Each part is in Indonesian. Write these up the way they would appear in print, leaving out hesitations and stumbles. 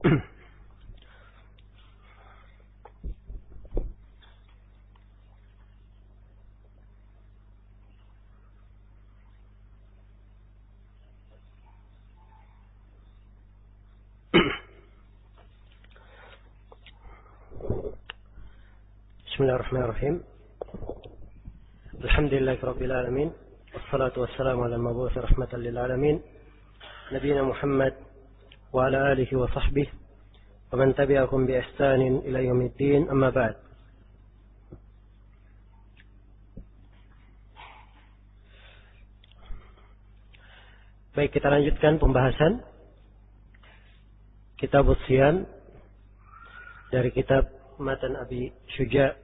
Bismillahirrahmanirrahim. Alhamdulillahirabbil alamin. Wassalatu wassalamu ala al-mab'uts rahmatan lil alamin. Nabiyina Muhammad wa ala alihi wa sahbihi wa man tabi'ahum bi ihsanin ila yaumiddin. Amma ba'd. Baik, kita lanjutkan pembahasan Kitab As-Siyam dari kitab Matan Abi Syuja'.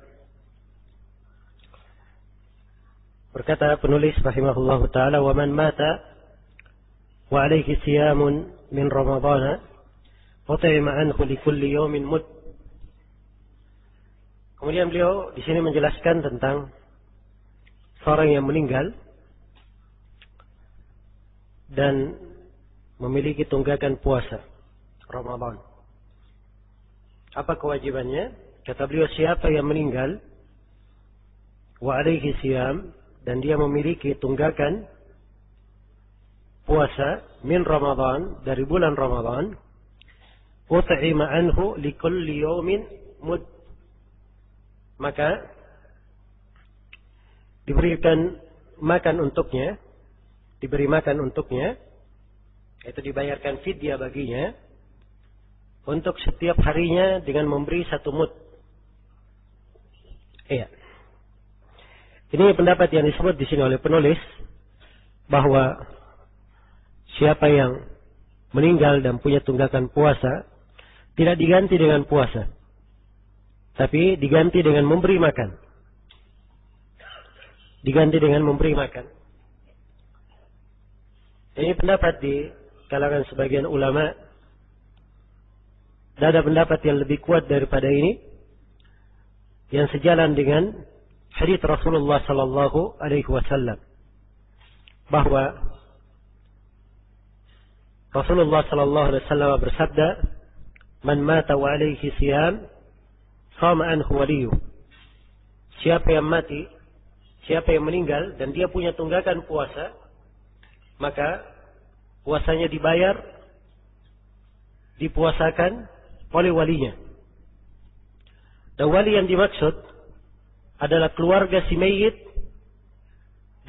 Berkata penulis rahimahullahu ta'ala, wa man mata wa alaihi siyamun min ramadhana ut'ima anhu li kulli yawmin mud. Kemudian beliau di sini menjelaskan tentang seorang yang meninggal dan memiliki tunggakan puasa Ramadan. Apa kewajibannya? Kata beliau, siapa yang meninggal wa alaihi siyam, dan dia memiliki tunggakan puasa min Ramadan, dari bulan Ramadan, ut'ima anhu li kulli yawmin mud, maka diberi makan untuknya, yaitu dibayarkan fidyah baginya untuk setiap harinya dengan memberi 1 mud. Iya. Ini pendapat yang disebut di sini oleh penulis, bahwa siapa yang meninggal dan punya tunggakan puasa tidak diganti dengan puasa, tapi diganti dengan memberi makan. Diganti dengan memberi makan. Ini pendapat di kalangan sebagian ulama. Dan ada pendapat yang lebih kuat daripada ini, yang sejalan dengan hadits Rasulullah sallallahu alaihi wasallam, bahwa Rasulullah sallallahu alaihi wasallam bersabda, "Man mata wa alaihi siyam, shama anhu waliyyu." Siapa yang mati, siapa yang meninggal dan dia punya tunggakan puasa, maka puasanya dibayar, dipuasakan oleh walinya. Dan wali yang dimaksud adalah keluarga si mayit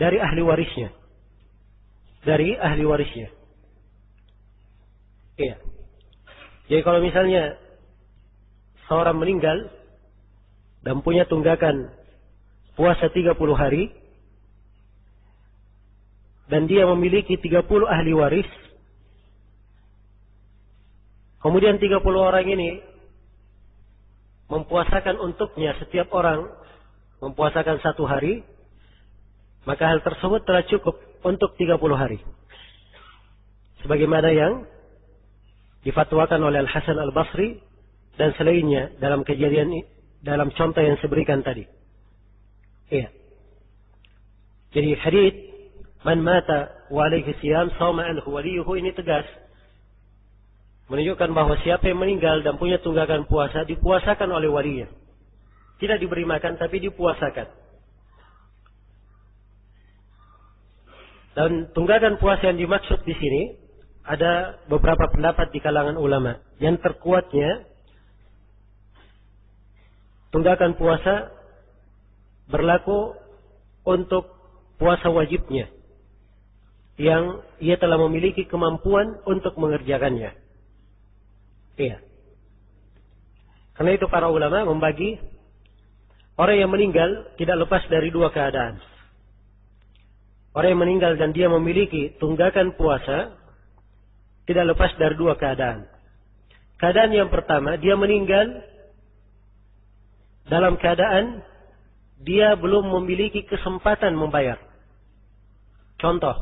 dari ahli warisnya. Iya. Jadi kalau misalnya seorang meninggal dan punya tunggakan puasa 30 hari, dan dia memiliki 30 ahli waris, kemudian 30 orang ini mempuasakan untuknya, setiap orang mempuasakan 1 hari, maka hal tersebut telah cukup untuk 30 hari. Sebagaimana yang difatwakan oleh Al-Hasan Al-Basri dan selainnya dalam kejadian ini, dalam contoh yang saya berikan tadi. Iya. Jadi hadits man mata wa alaihi siyam shama anhu waliyuhu ini tegas menunjukkan bahwa siapa yang meninggal dan punya tunggakan puasa dipuasakan oleh walinya. Tidak diberi makan, tapi dipuasakan. Dan tunggakan puasa yang dimaksud di sini ada beberapa pendapat di kalangan ulama. Yang terkuatnya, tunggakan puasa berlaku untuk puasa wajibnya, yang ia telah memiliki kemampuan untuk mengerjakannya. Iya. Karena itu para ulama membagi orang yang meninggal tidak lepas dari 2 keadaan. Orang yang meninggal dan dia memiliki tunggakan puasa tidak lepas dari 2 keadaan. Keadaan yang pertama, dia meninggal dalam keadaan dia belum memiliki kesempatan membayar. Contoh,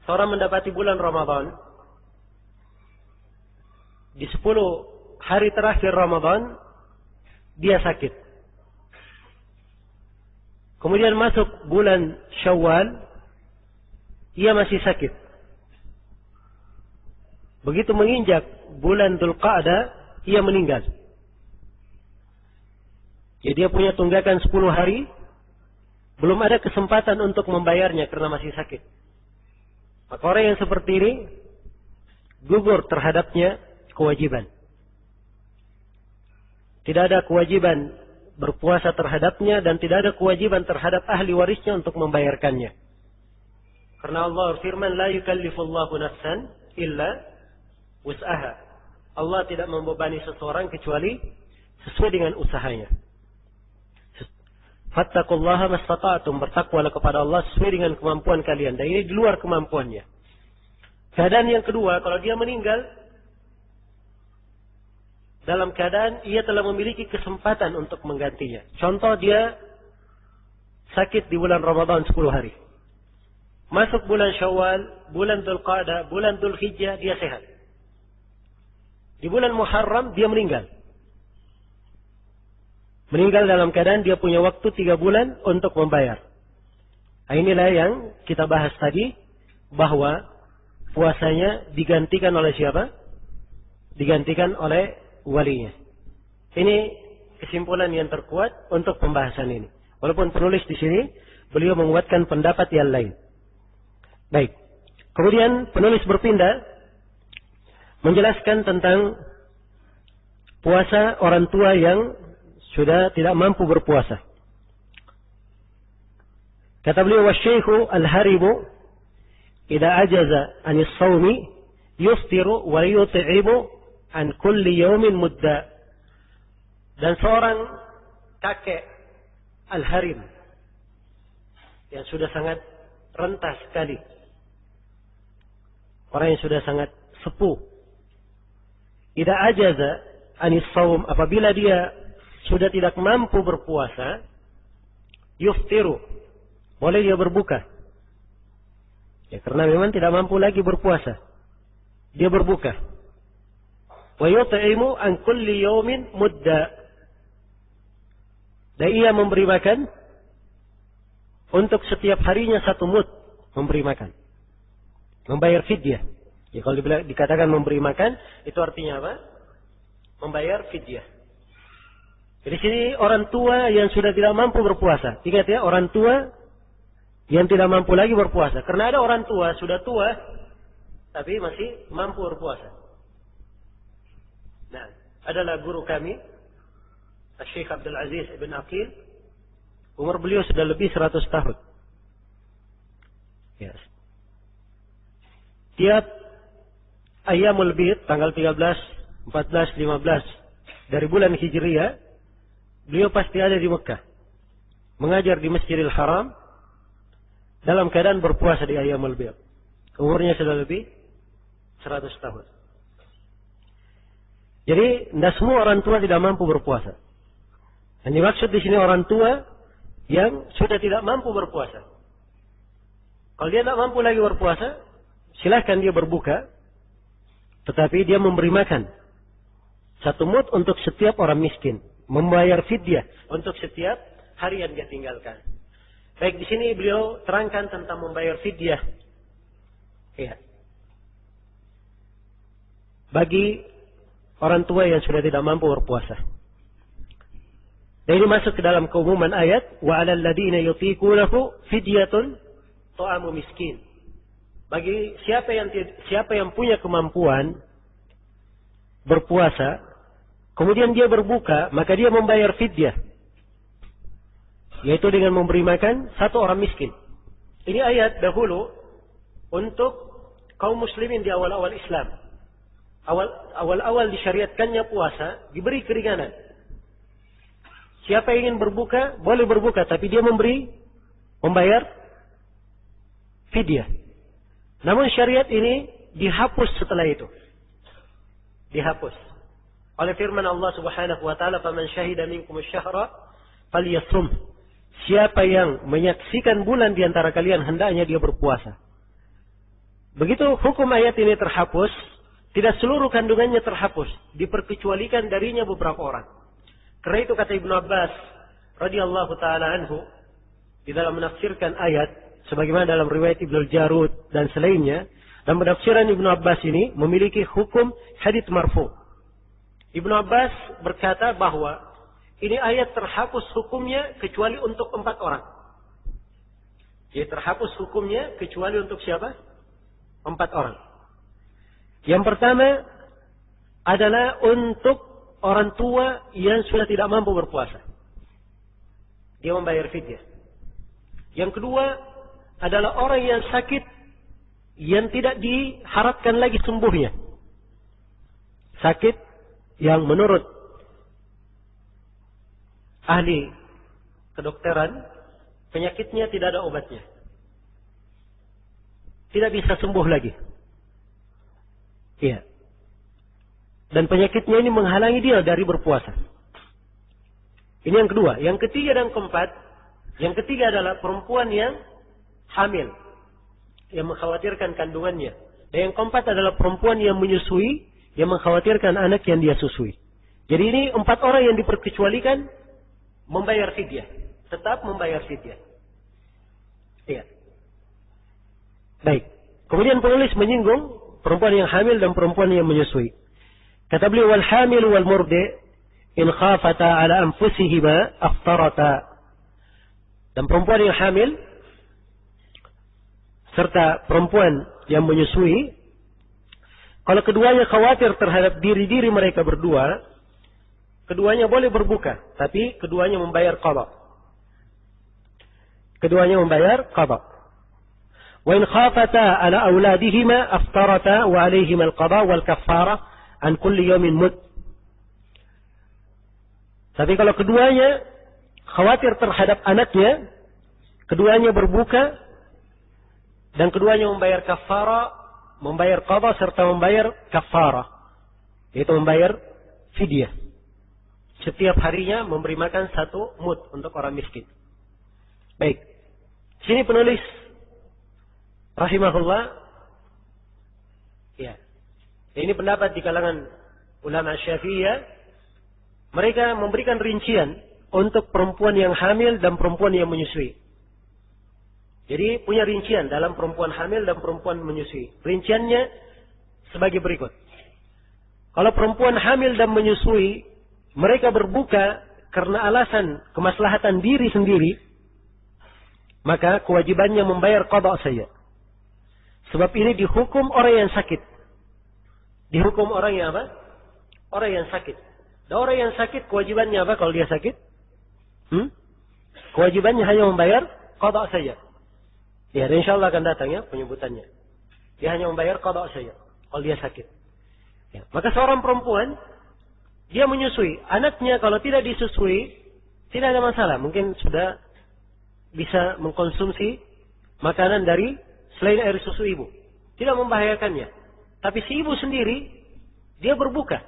seorang mendapati bulan Ramadan, di 10 hari terakhir Ramadan dia sakit. Kemudian masuk bulan Syawal, ia masih sakit. Begitu menginjak bulan Dzulqa'dah, ia meninggal. Jadi dia punya tunggakan 10 hari, belum ada kesempatan untuk membayarnya karena masih sakit. Maka orang yang seperti ini gugur terhadapnya kewajiban. Tidak ada kewajiban berpuasa terhadapnya dan tidak ada kewajiban terhadap ahli warisnya untuk membayarkannya. Karena Allah berfirman, la yukallifullahu nafsan illa wus'aha. Allah tidak membebani seseorang kecuali sesuai dengan usahanya. Fattaqullaha mastata'tum, bertakwalah kepada Allah sesuai dengan kemampuan kalian. Dan ini di luar kemampuannya. Keadaan yang kedua, kalau dia meninggal dalam keadaan ia telah memiliki kesempatan untuk menggantinya. Contoh, dia sakit di bulan Ramadan 10 hari. Masuk bulan Syawal, bulan Dzulqa'dah, bulan Dzulhijjah, dia sehat. Di bulan Muharram dia meninggal. Meninggal dalam keadaan dia punya waktu 3 bulan untuk membayar. Nah, inilah yang kita bahas tadi, bahwa puasanya digantikan oleh siapa? Digantikan oleh walinya. Ini kesimpulan yang terkuat untuk pembahasan ini. Walaupun penulis di sini beliau menguatkan pendapat yang lain. Baik. Kemudian penulis berpindah menjelaskan tentang puasa orang tua yang sudah tidak mampu berpuasa. Kata beliau, "Wasyaikhu al-haribu idza ajaza 'anis shaumi yuftiru wa yut'imu an kulli yawmin mudda." Dan seorang kakek al-harim yang sudah sangat renta sekali, orang yang sudah sangat sepuh, idza ajaza 'anis shaum, apabila dia sudah tidak mampu berpuasa, yuftiru, boleh dia berbuka. Ya, karena memang tidak mampu lagi berpuasa, dia berbuka. Wa yut'imu an kulli yawmin mudda, dan ia memberi makan untuk setiap harinya 1 mud, memberi makan, membayar fidyah. Ya, kalau dikatakan memberi makan, itu artinya apa? Membayar fidyah. Jadi sini orang tua yang sudah tidak mampu berpuasa. Ingat ya, orang tua yang tidak mampu lagi berpuasa. Karena ada orang tua, sudah tua, tapi masih mampu berpuasa. Nah, adalah guru kami, Syekh Abdul Aziz Ibn Aqil. Umur beliau sudah lebih 100 tahun. Yes. Tiap Ayyamul Bid, tanggal 13, 14, 15 dari bulan Hijriyah, beliau pasti ada di Mekah, mengajar di Masjidil Haram dalam keadaan berpuasa di Ayyamul Bid. Umurnya sudah lebih 100 tahun. Jadi, tidak semua orang tua tidak mampu berpuasa. Yang dimaksud di sini orang tua yang sudah tidak mampu berpuasa. Kalau dia tidak mampu lagi berpuasa, silahkan dia berbuka, tetapi dia memberi makan 1 mud untuk setiap orang miskin, membayar fidyah untuk setiap hari yang dia tinggalkan. Baik, di sini beliau terangkan tentang membayar fidyah. Ya. Bagi orang tua yang sudah tidak mampu berpuasa. Dan ini masuk ke dalam keumuman ayat, wa 'alal ladzina yutiqunahu fidyatun ta'amu miskin. Bagi siapa yang punya kemampuan berpuasa, kemudian dia berbuka, maka dia membayar fidyah, yaitu dengan memberi makan 1 orang miskin. Ini ayat dahulu untuk kaum muslimin di awal-awal Islam. Awal-awal disyariatkannya puasa, diberi keringanan. Siapa yang ingin berbuka, boleh berbuka, tapi dia membayar fidyah. Namun syariat ini dihapus setelah itu. Dihapus oleh firman Allah Subhanahu wa taala, "Faman syahida minkum asy-syahra falyasum." Siapa yang menyaksikan bulan di antara kalian, hendaknya dia berpuasa. Begitu hukum ayat ini terhapus, tidak seluruh kandungannya terhapus, diperkecualikan darinya beberapa orang. Karena itu kata Ibnu Abbas radhiyallahu taala anhu di dalam menafsirkan ayat, sebagaimana dalam riwayat Ibnu Jarud dan selainnya, Dan penafsiran Ibnu Abbas ini memiliki hukum hadits marfu. Ibnu Abbas berkata bahwa ini ayat terhapus hukumnya kecuali untuk 4 orang. Jadi terhapus hukumnya kecuali untuk siapa? 4 orang. Yang pertama adalah untuk orang tua yang sudah tidak mampu berpuasa. Dia membayar fidyah. Yang kedua adalah orang yang sakit yang tidak diharapkan lagi sembuhnya. Sakit yang menurut ahli kedokteran penyakitnya tidak ada obatnya. Tidak bisa sembuh lagi. Iya. Dan penyakitnya ini menghalangi dia dari berpuasa. Ini yang kedua. Yang ketiga dan keempat. Yang ketiga adalah perempuan yang hamil. Yang mengkhawatirkan kandungannya. Dan yang keempat adalah perempuan yang menyusui. Yang mengkhawatirkan anak yang dia susui. Jadi ini 4 orang yang diperkecualikan membayar fidyah. Tetap membayar fidyah. Iya. Baik. Kemudian penulis menyinggung perempuan yang hamil dan perempuan yang menyusui. Kata beliau, wal hamil wal murdi in khafata ala anfusihima aftarata. Dan perempuan yang hamil serta perempuan yang menyusui, kalau keduanya khawatir terhadap diri-diri mereka berdua, keduanya boleh berbuka, tapi keduanya membayar qada. Keduanya membayar qada. Wa in khafata ala auladihima aftarata wa alaihima al-qada wal kaffara an kulli yawmin mud. Tapi kalau keduanya khawatir terhadap anaknya, keduanya berbuka dan keduanya membayar kafara, membayar qada serta membayar kafara, yaitu membayar fidyah. Setiap harinya memberi makan 1 mud untuk orang miskin. Baik. Sini penulis rahimahullah, ya. Ini pendapat di kalangan ulama Syafi'iyah. Mereka memberikan rincian untuk perempuan yang hamil dan perempuan yang menyusui. Jadi punya rincian dalam perempuan hamil dan perempuan menyusui. Rinciannya sebagai berikut. Kalau perempuan hamil dan menyusui, mereka berbuka karena alasan kemaslahatan diri sendiri, maka kewajibannya membayar qada saja. Sebab ini dihukum orang yang sakit. Dihukum orang yang apa? Orang yang sakit. Dan orang yang sakit kewajibannya apa kalau dia sakit? Kewajibannya hanya membayar qada saja. Ya, insyaallah akan datang ya penyebutannya. Dia hanya membayar qada saja kalau dia sakit. Ya. Maka seorang perempuan dia menyusui. Anaknya kalau tidak disusui, tidak ada masalah. Mungkin sudah bisa mengkonsumsi makanan dari selain air susu ibu. Tidak membahayakannya. Tapi si ibu sendiri, dia berbuka.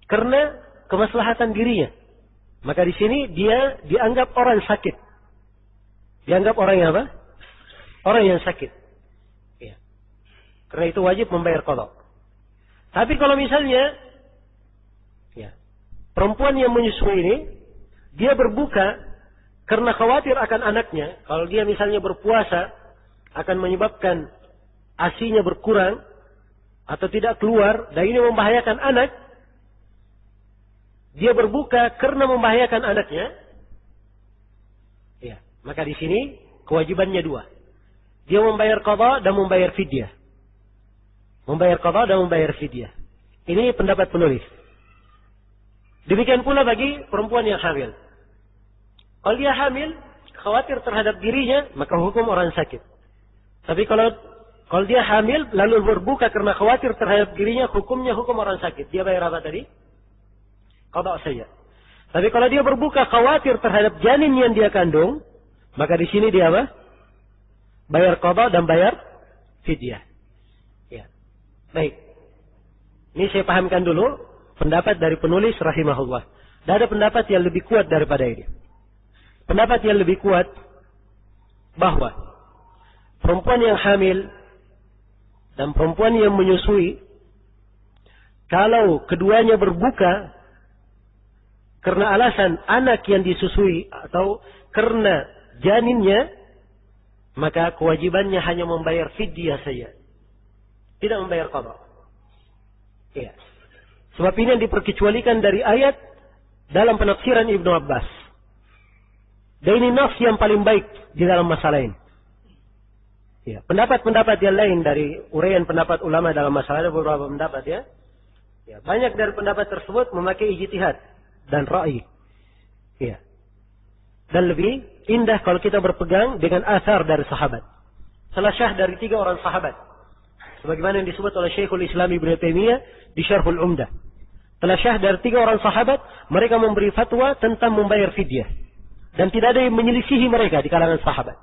Karena kemaslahatan dirinya. Maka di sini dia dianggap orang sakit. Dianggap orang yang apa? Orang yang sakit. Ya. Karena itu wajib membayar qada. Tapi kalau misalnya ya, perempuan yang menyusui ini, dia berbuka karena khawatir akan anaknya. Kalau dia misalnya berpuasa, akan menyebabkan ASI-nya berkurang, atau tidak keluar, dan ini membahayakan anak. Dia berbuka karena membahayakan anaknya. Ya, maka di sini kewajibannya 2. Dia membayar qada dan membayar fidyah. Membayar qada dan membayar fidyah. Ini pendapat penulis. Demikian pula bagi perempuan yang hamil. Kalau dia hamil, khawatir terhadap dirinya, maka hukum orang sakit. Tapi kalau dia hamil, lalu berbuka karena khawatir terhadap dirinya, hukumnya hukum orang sakit. Dia bayar apa tadi? Qada saja. Tapi kalau dia berbuka khawatir terhadap janin yang dia kandung, maka di sini dia apa? Bayar qada dan bayar fidyah. Ya. Baik. Ini saya pahamkan dulu pendapat dari penulis rahimahullah. Dan ada pendapat yang lebih kuat daripada ini. Pendapat yang lebih kuat bahwa perempuan yang hamil dan perempuan yang menyusui, kalau keduanya berbuka karena alasan anak yang disusui atau karena janinnya, maka kewajibannya hanya membayar fidyah saja, tidak membayar qada. Iya. Sebab ini yang diperkecualikan dari ayat dalam penafsiran Ibnu Abbas. Dan ini nafs yang paling baik di dalam masalah ini. Ya, pendapat-pendapat yang lain dari uraian pendapat ulama dalam masalah, ada beberapa pendapat ya. Ya, banyak dari pendapat tersebut memakai ijtihad dan ra'i. Ya. Dan lebih indah kalau kita berpegang dengan asar dari sahabat. Salah syah dari 3 orang sahabat. Sebagaimana yang disebut oleh Syekhul Islam Ibnu Taimiyah di Syarhul Umdah. Telah syah dari 3 orang sahabat, mereka memberi fatwa tentang membayar fidyah. Dan tidak ada yang menyelisihi mereka di kalangan sahabat.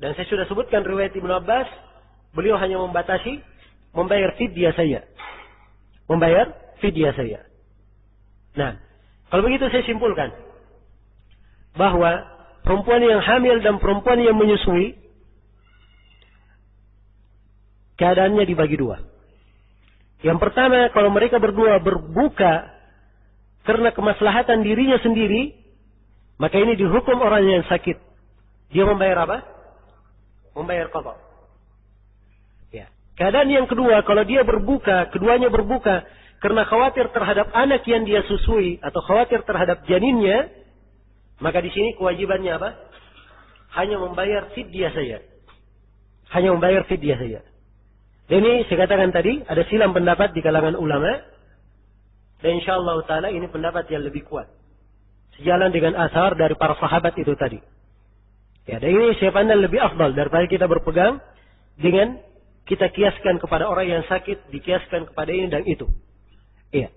Dan saya sudah sebutkan riwayat Ibnu Abbas, beliau hanya membatasi membayar fidyah saja. Membayar fidyah saja. Nah, kalau begitu saya simpulkan bahwa perempuan yang hamil dan perempuan yang menyusui keadaannya dibagi 2. Yang pertama, kalau mereka berdua berbuka karena kemaslahatan dirinya sendiri, maka ini dihukum orang yang sakit. Dia membayar apa? Membayar qada. Ya. Keadaan yang kedua, kalau dia berbuka, keduanya berbuka karena khawatir terhadap anak yang dia susui atau khawatir terhadap janinnya, maka di sini kewajibannya apa? Hanya membayar fidyah saja. Hanya membayar fidyah saja. Ini saya katakan tadi, ada silang pendapat di kalangan ulama. Dan insyaAllah ta'ala ini pendapat yang lebih kuat. Sejalan dengan asar dari para sahabat itu tadi. Ya, dan ini saya pandang lebih afdal daripada kita berpegang dengan kita kiaskan kepada orang yang sakit, dikiaskan kepada ini dan itu. Iya.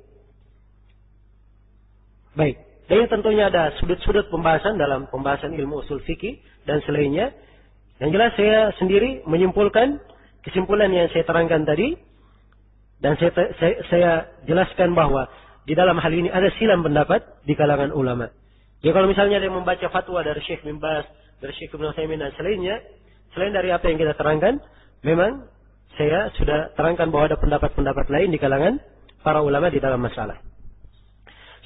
Baik. Dan ini tentunya ada sudut-sudut pembahasan dalam pembahasan ilmu usul fikih dan selainnya. Yang jelas saya sendiri menyimpulkan kesimpulan yang saya terangkan tadi, dan saya jelaskan bahwa di dalam hal ini ada silang pendapat di kalangan ulama. Ya, kalau misalnya ada yang membaca fatwa dari Syekh bin Baz, dari Syekh Ibnu Utsaimin dan selainnya, selain dari apa yang kita terangkan, memang saya sudah terangkan bahwa ada pendapat-pendapat lain di kalangan para ulama di dalam masalah.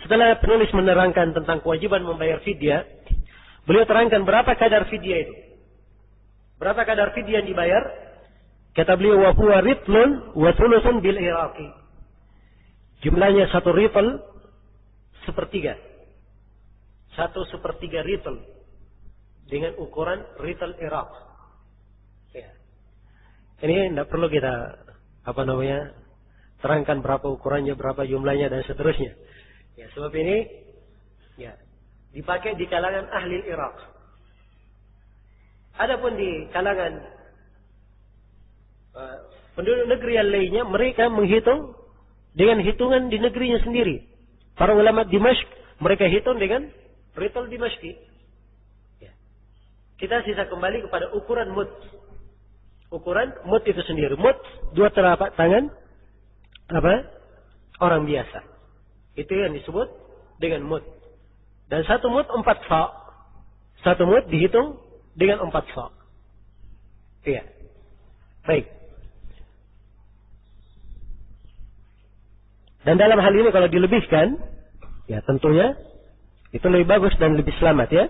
Setelah penulis menerangkan tentang kewajiban membayar fidyah, beliau terangkan berapa kadar fidyah itu. Berapa kadar fidyah yang dibayar? Kata beliau, wa huwa ritlun wa thuluthun bil iraqi. Jumlahnya 1 ritl sepertiga. 1/3 ritl dengan ukuran ritl Iraq. Ya. Ini tidak perlu kita terangkan berapa ukurannya, berapa jumlahnya dan seterusnya. Ya, sebab ini ya dipakai di kalangan ahli Iraq. Adapun di kalangan penduduk negeri yang lainnya, mereka menghitung dengan hitungan di negerinya sendiri. Para ulama Dimashq, mereka hitung dengan ritl Dimashqi. Ya. Kita sisa kembali kepada ukuran mud. Ukuran mud itu sendiri. Mud 2 telapak tangan orang biasa. Itu yang disebut dengan mud. Dan 1 mud 4 sa'. 1 mud dihitung dengan 4 sa'. Iya. Baik. Dan dalam hal ini kalau dilebihkan, ya tentunya itu lebih bagus dan lebih selamat ya.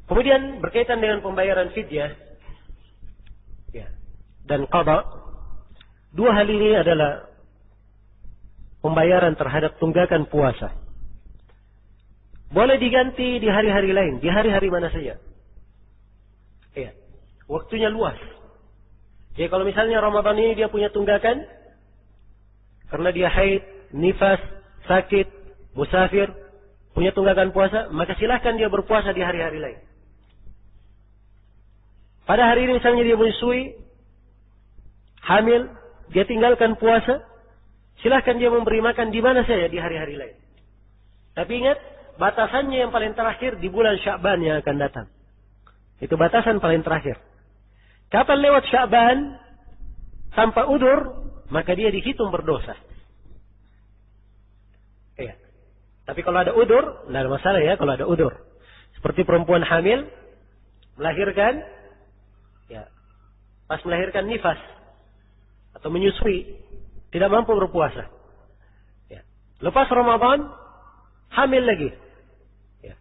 Kemudian berkaitan dengan pembayaran fidyah ya, dan qada, 2 hal ini adalah pembayaran terhadap tunggakan puasa. Boleh diganti di hari-hari lain, di hari-hari mana saja. Ya, waktunya luas. Jadi kalau misalnya Ramadan ini dia punya tunggakan, karena dia haid, nifas, sakit, musafir, punya tunggakan puasa, maka silahkan dia berpuasa di hari-hari lain. Pada hari ini misalnya dia menyusui, hamil, dia tinggalkan puasa, silahkan dia memberi makan di mana saja di hari-hari lain. Tapi ingat, batasannya yang paling terakhir di bulan Sya'ban yang akan datang. Itu batasan paling terakhir. Kapan lewat Sya'ban tanpa udur, maka dia dihitung berdosa. Iya. Tapi kalau ada udur, tidak ada masalah ya kalau ada udur. Seperti perempuan hamil, melahirkan, ya, pas melahirkan nifas, atau menyusui, tidak mampu berpuasa. Ya. Lepas Ramadan, hamil lagi. Ya.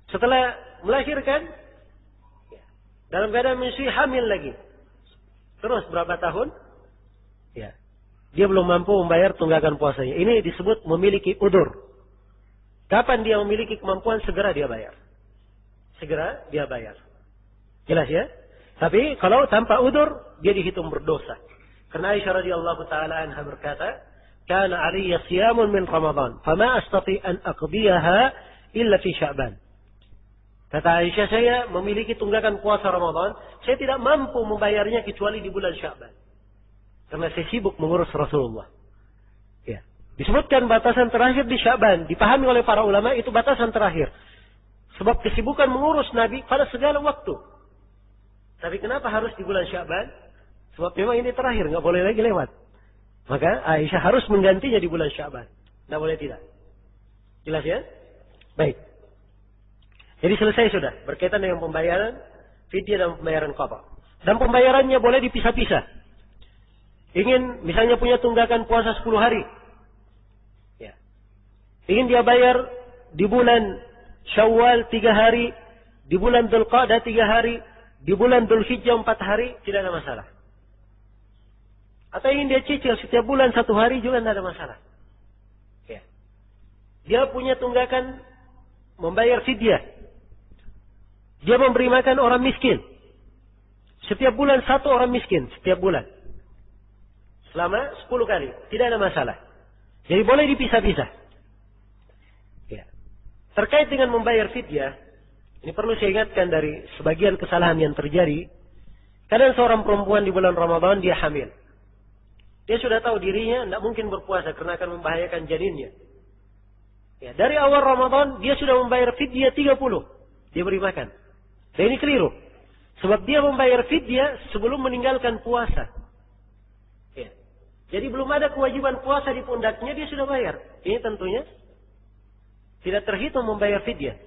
Setelah melahirkan, dalam keadaan menyusui, hamil lagi. Terus berapa tahun? Ya. Dia belum mampu membayar tunggakan puasanya. Ini disebut memiliki udur. Kapan dia memiliki kemampuan, segera dia bayar. Segera dia bayar. Jelas ya? Tapi kalau tanpa udur, dia dihitung berdosa. Karena Aisyah radhiyallahu taala anha berkata, "Kana 'alayya siyamun min Ramadan, fama astati an aqdiyaha illa fi Sya'ban." Kata Aisyah, saya memiliki tunggakan puasa Ramadan, saya tidak mampu membayarnya kecuali di bulan Sya'ban. Karena saya sibuk mengurus Rasulullah. Ya. Disebutkan batasan terakhir di Sya'ban. Dipahami oleh para ulama itu batasan terakhir. Sebab kesibukan mengurus Nabi pada segala waktu. Tapi kenapa harus di bulan Sya'ban? Sebab memang ini terakhir, nggak boleh lagi lewat. Maka Aisyah harus menggantinya di bulan Sya'ban. Nggak boleh tidak. Jelas ya? Baik. Jadi selesai sudah. Berkaitan dengan pembayaran fidyah dan pembayaran qadha. Dan pembayarannya boleh dipisah-pisah. Ingin misalnya punya tunggakan puasa 10 hari. Ya. Ingin dia bayar di bulan Syawal 3 hari. Di bulan Dzulqa'dah 3 hari. Di bulan Dzulhijjah 4 hari. Tidak ada masalah. Atau ingin dia cicil setiap bulan 1 hari juga tidak ada masalah. Ya. Dia punya tunggakan membayar fidyah. Dia memberi makan orang miskin. Setiap bulan 1 orang miskin. Setiap bulan. Selama 10 kali. Tidak ada masalah. Jadi boleh dipisah-pisah. Ya. Terkait dengan membayar fidyah. Ini perlu saya ingatkan dari sebagian kesalahan yang terjadi. Kadang seorang perempuan di bulan Ramadan dia hamil. Dia sudah tahu dirinya tidak mungkin berpuasa karena akan membahayakan janinnya. Ya, dari awal Ramadan dia sudah membayar fidyah 30. Dia beri makan. Dan ini keliru. Sebab dia membayar fidyah sebelum meninggalkan puasa. Ya. Jadi belum ada kewajiban puasa di pundaknya, dia sudah bayar. Ini tentunya tidak terhitung membayar fidyah.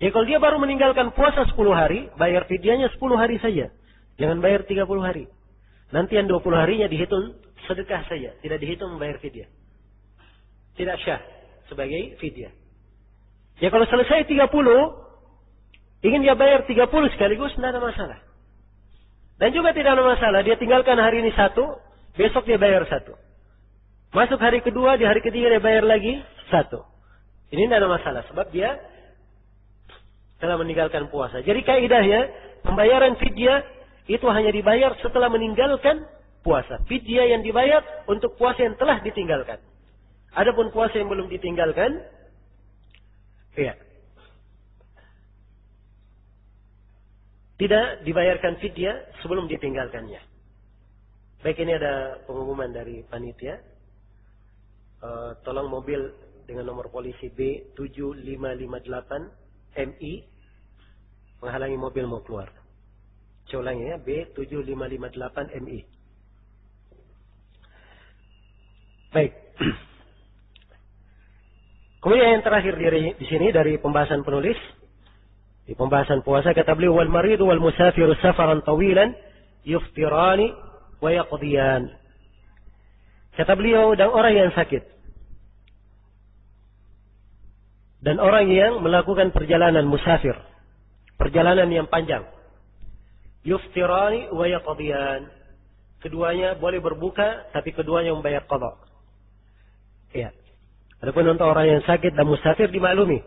Jadi kalau dia baru meninggalkan puasa 10 hari, bayar fidyahnya 10 hari saja. Jangan bayar 30 hari. Nanti yang 20 harinya dihitung sedekah saja. Tidak dihitung membayar fidyah. Tidak syah sebagai fidyah. Ya kalau selesai 30, ingin dia bayar 30 sekaligus, tidak ada masalah. Dan juga tidak ada masalah, dia tinggalkan hari ini 1, besok dia bayar 1. Masuk hari kedua, di hari ketiga dia bayar lagi 1. Ini tidak ada masalah, sebab dia telah meninggalkan puasa. Jadi kaidahnya, pembayaran fidyah itu hanya dibayar setelah meninggalkan puasa. Fidyah yang dibayar untuk puasa yang telah ditinggalkan. Adapun puasa yang belum ditinggalkan, ya, tidak dibayarkan fidyah sebelum ditinggalkannya. Baik, ini ada pengumuman dari panitia. Tolong mobil dengan nomor polisi B7558 MI menghalangi mobil mau keluar. Saya ulangi ya, B7558 MI. Baik. Kemudian yang terakhir di sini dari pembahasan penulis. Di pembahasan puasa kata beliau, wal maridu wal musafiru safaran tawilan yuftirani wa yaqdiyan. Kata beliau, dan orang yang sakit dan orang yang melakukan perjalanan musafir, perjalanan yang panjang, yuftirani wa yaqdiyan. Keduanya boleh berbuka, tapi keduanya membayar qadha. Ya. Adapun untuk orang yang sakit dan musafir dimaklumi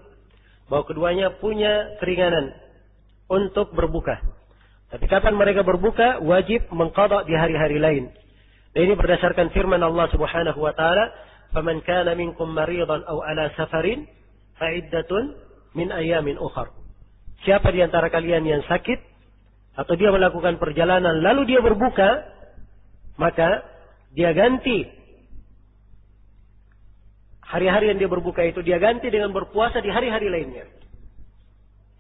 bahwa keduanya punya keringanan untuk berbuka. Tapi kapan mereka berbuka, wajib mengqadha di hari-hari lain. Dan ini berdasarkan firman Allah Subhanahu wa taala, "Faman kana minkum maridan aw ala safarin fa'iddatun min ayamin ukhar." Siapa di antara kalian yang sakit atau dia melakukan perjalanan lalu dia berbuka, maka dia ganti hari-hari yang dia berbuka itu, dia ganti dengan berpuasa di hari-hari lainnya.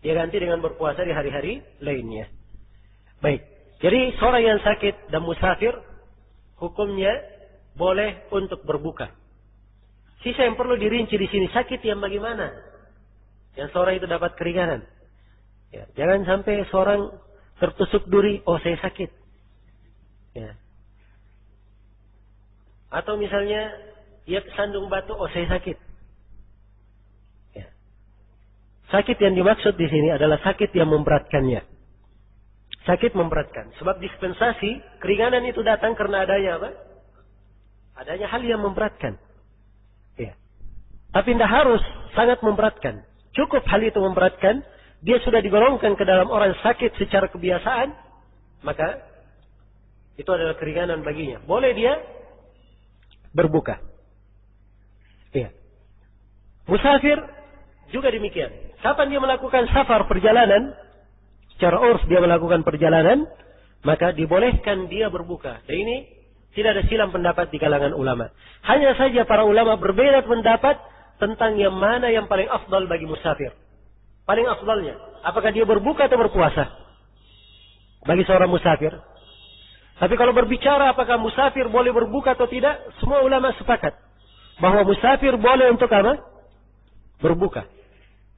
Dia ganti dengan berpuasa di hari-hari lainnya. Baik. Jadi seorang yang sakit dan musafir, hukumnya boleh untuk berbuka. Sisa yang perlu dirinci di sini, sakit yang bagaimana? Yang seorang itu dapat keringanan. Ya, jangan sampai seorang tertusuk duri, oh saya sakit. Ya. Atau misalnya ia kesandung batu, oh saya sakit. Ya. sakit yang dimaksud di sini adalah sakit yang memberatkannya. Sakit memberatkan. Sebab dispensasi, keringanan itu datang karena adanya apa? Adanya hal yang memberatkan. Ya. Tapi tidak harus sangat memberatkan. Cukup hal itu memberatkan, dia sudah digolongkan ke dalam orang sakit secara kebiasaan, maka itu adalah keringanan baginya. Boleh dia berbuka. Ya. Musafir juga demikian. Kapan dia melakukan safar perjalanan, secara urf dia melakukan perjalanan, maka dibolehkan dia berbuka. Dan ini tidak ada silang pendapat di kalangan ulama. Hanya saja para ulama berbeda pendapat tentang yang mana yang paling afdal bagi musafir. Paling afdalnya, apakah dia berbuka atau berpuasa? Bagi seorang musafir. Tapi kalau berbicara apakah musafir boleh berbuka atau tidak, semua ulama sepakat bahwa musafir boleh untuk apa? Berbuka.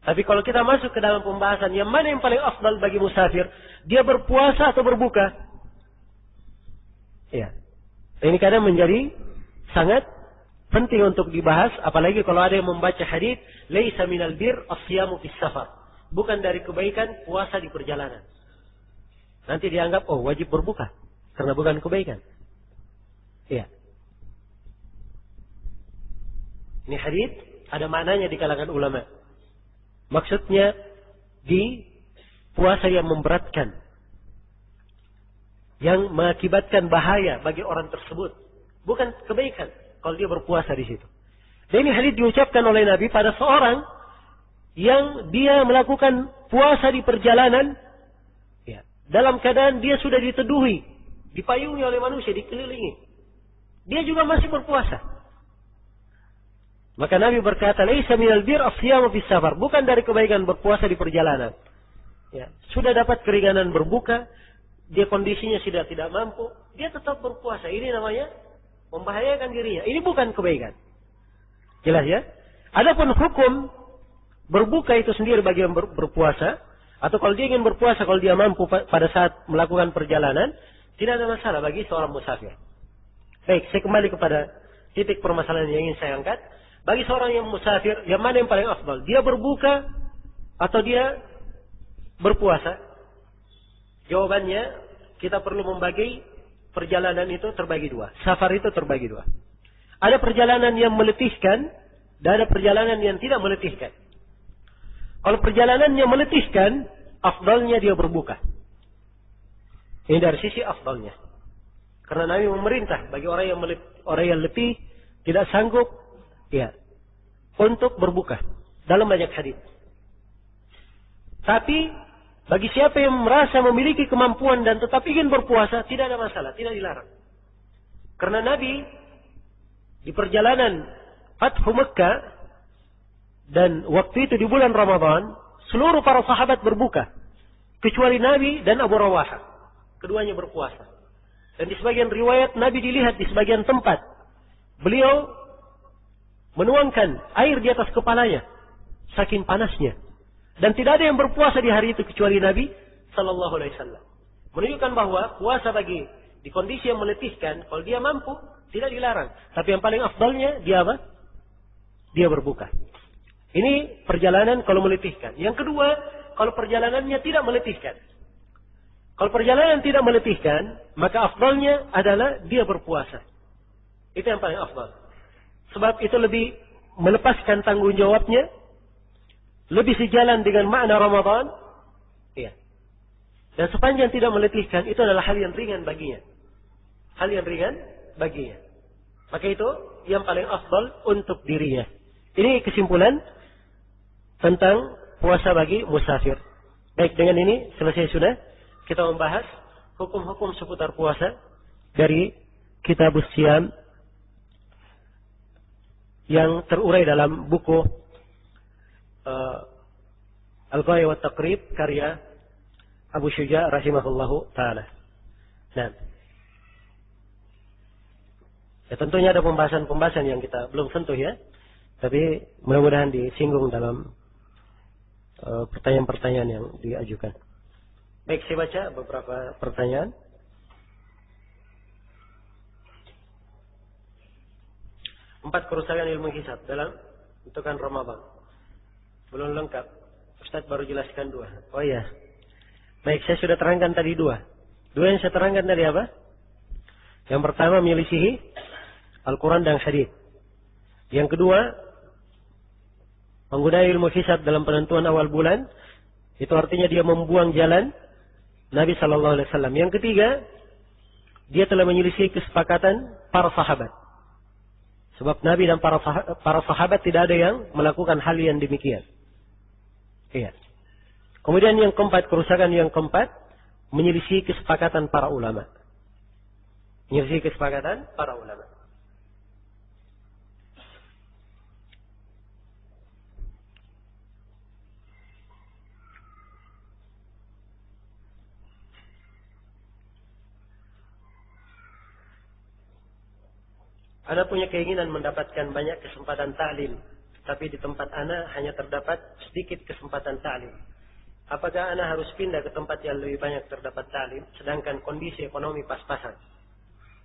Tapi kalau kita masuk ke dalam pembahasan yang mana yang paling afdal bagi musafir, dia berpuasa atau berbuka? Ya. Ini kadang menjadi sangat penting untuk dibahas, apalagi kalau ada yang membaca hadis, laisa minal bir as-siyamu fis safar. Bukan dari kebaikan puasa di perjalanan. Nanti dianggap wajib berbuka karena bukan kebaikan. Iya. Ini hadis ada maknanya di kalangan ulama. Maksudnya di puasa yang memberatkan, yang mengakibatkan bahaya bagi orang tersebut, bukan kebaikan kalau dia berpuasa di situ. Dan ini hadis diucapkan oleh Nabi pada seorang yang dia melakukan puasa di perjalanan, ya, dalam keadaan dia sudah diteduhi, dipayungi oleh manusia, dikelilingi. Dia juga masih berpuasa. Maka Nabi berkata, "Laisa minal bir as-siyamu fis safar." Bukan dari kebaikan berpuasa di perjalanan. Ya, sudah dapat keringanan berbuka, dia kondisinya sudah tidak mampu, dia tetap berpuasa. Ini namanya membahayakan dirinya. Ini bukan kebaikan. Jelas ya? Adapun hukum berbuka itu sendiri bagi yang berpuasa, atau kalau dia ingin berpuasa, kalau dia mampu pada saat melakukan perjalanan, tidak ada masalah bagi seorang musafir. Baik, saya kembali kepada titik permasalahan yang ingin saya angkat. Bagi seorang yang musafir, yang mana yang paling afdal? Dia berbuka atau dia berpuasa? Jawabannya, kita perlu membagi perjalanan itu terbagi dua. Safar itu terbagi dua. Ada perjalanan yang meletihkan, dan ada perjalanan yang tidak meletihkan. Kalau perjalanan yang meletihkan, afdalnya dia berbuka. Ini dari sisi afdalnya. Karena Nabi memerintah bagi orang yang letih, tidak sanggup, ya, untuk berbuka. Dalam banyak hadis. Tapi bagi siapa yang merasa memiliki kemampuan dan tetap ingin berpuasa, tidak ada masalah, tidak dilarang. Karena Nabi di perjalanan Fathu Mekah, dan waktu itu di bulan Ramadan, seluruh para sahabat berbuka, kecuali Nabi dan Abu Rawahah. Keduanya berpuasa. Dan di sebagian riwayat Nabi dilihat di sebagian tempat, beliau menuangkan air di atas kepalanya, saking panasnya. Dan tidak ada yang berpuasa di hari itu kecuali Nabi Sallallahu Alaihi Wasallam. Menunjukkan bahwa puasa bagi di kondisi yang meletihkan, kalau dia mampu, tidak dilarang. Tapi yang paling afdalnya dia apa? Dia berbuka. Ini perjalanan kalau meletihkan. Yang kedua, kalau perjalanannya tidak meletihkan. Kalau perjalanan tidak meletihkan, maka afdalnya adalah dia berpuasa. Itu yang paling afdal. Sebab itu lebih melepaskan tanggung jawabnya, lebih sejalan dengan makna Ramadan. Iya. Dan sepanjang tidak meletihkan, itu adalah hal yang ringan baginya. Hal yang ringan baginya. Maka itu yang paling afdal untuk dirinya. Ini kesimpulan tentang puasa bagi musafir. Baik, dengan ini selesai sudah kita membahas hukum-hukum seputar puasa dari Kitabus Shiyam yang terurai dalam buku Al-Ghaya wa Taqrib karya Abu Syuja rahimahullahu ta'ala. Nah, ya tentunya ada pembahasan-pembahasan yang kita belum sentuh ya. Tapi mudah-mudahan disinggung dalam pertanyaan-pertanyaan yang diajukan. Baik, saya baca beberapa pertanyaan. Empat kerusakan ilmu hisab dalam tentukan Ramadan. Belum lengkap. Ustaz baru jelaskan 2. Oh iya. Baik, saya sudah terangkan tadi 2. 2 yang saya terangkan tadi apa? Yang pertama menyelisihi Al-Quran dan Hadits. Yang kedua, menggunakan ilmu hisab dalam penentuan awal bulan. Itu artinya dia membuang jalan Nabi Sallallahu Alaihi Wasallam. Yang ketiga, dia telah menyelisih kesepakatan para sahabat. Sebab Nabi dan para sahabat tidak ada yang melakukan hal yang demikian. Iya. Kemudian yang keempat, kerusakan yang keempat, menyelisih kesepakatan para ulama. Menyelisih kesepakatan para ulama. Ana punya keinginan mendapatkan banyak kesempatan ta'lim, tapi di tempat ana hanya terdapat sedikit kesempatan ta'lim. Apakah ana harus pindah ke tempat yang lebih banyak terdapat ta'lim, sedangkan kondisi ekonomi pas-pasan?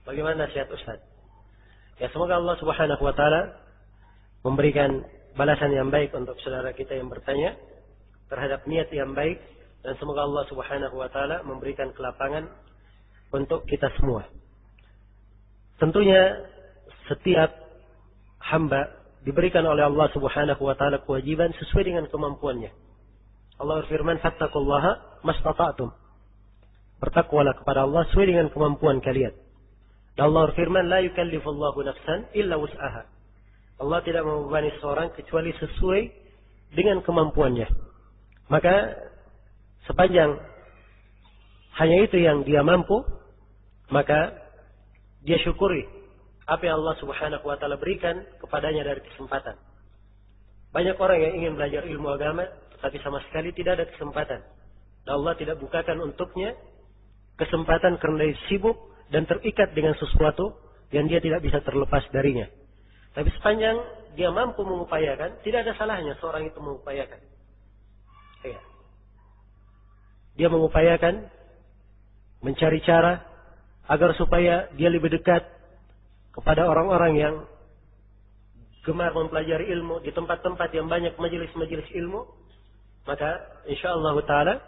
Bagaimana nasihat Ustaz? Ya, semoga Allah Subhanahu wa taala memberikan balasan yang baik untuk saudara kita yang bertanya terhadap niat yang baik, dan semoga Allah Subhanahu wa taala memberikan kelapangan untuk kita semua. Tentunya setiap hamba diberikan oleh Allah Subhanahu wa taala kewajiban sesuai dengan kemampuannya. Allah berfirman, "Fattaqullaha mastata'tum." Bertakwalah kepada Allah sesuai dengan kemampuan kalian. Dan Allah berfirman, "La yukallifullahu nafsan illa wus'aha." Allah tidak membebani seorang kecuali sesuai dengan kemampuannya. Maka sepanjang hanya itu yang dia mampu, maka dia syukuri apa yang Allah Subhanahu wa taala berikan kepadanya dari kesempatan. Banyak orang yang ingin belajar ilmu agama, tapi sama sekali tidak ada kesempatan. Dan Allah tidak bukakan untuknya kesempatan karena dia sibuk dan terikat dengan sesuatu yang dia tidak bisa terlepas darinya. Tapi sepanjang dia mampu mengupayakan, tidak ada salahnya seorang itu mengupayakan. Ya. Dia mengupayakan, mencari cara agar supaya dia lebih dekat kepada orang-orang yang gemar mempelajari ilmu di tempat-tempat yang banyak majelis-majelis ilmu, maka insyaallah taala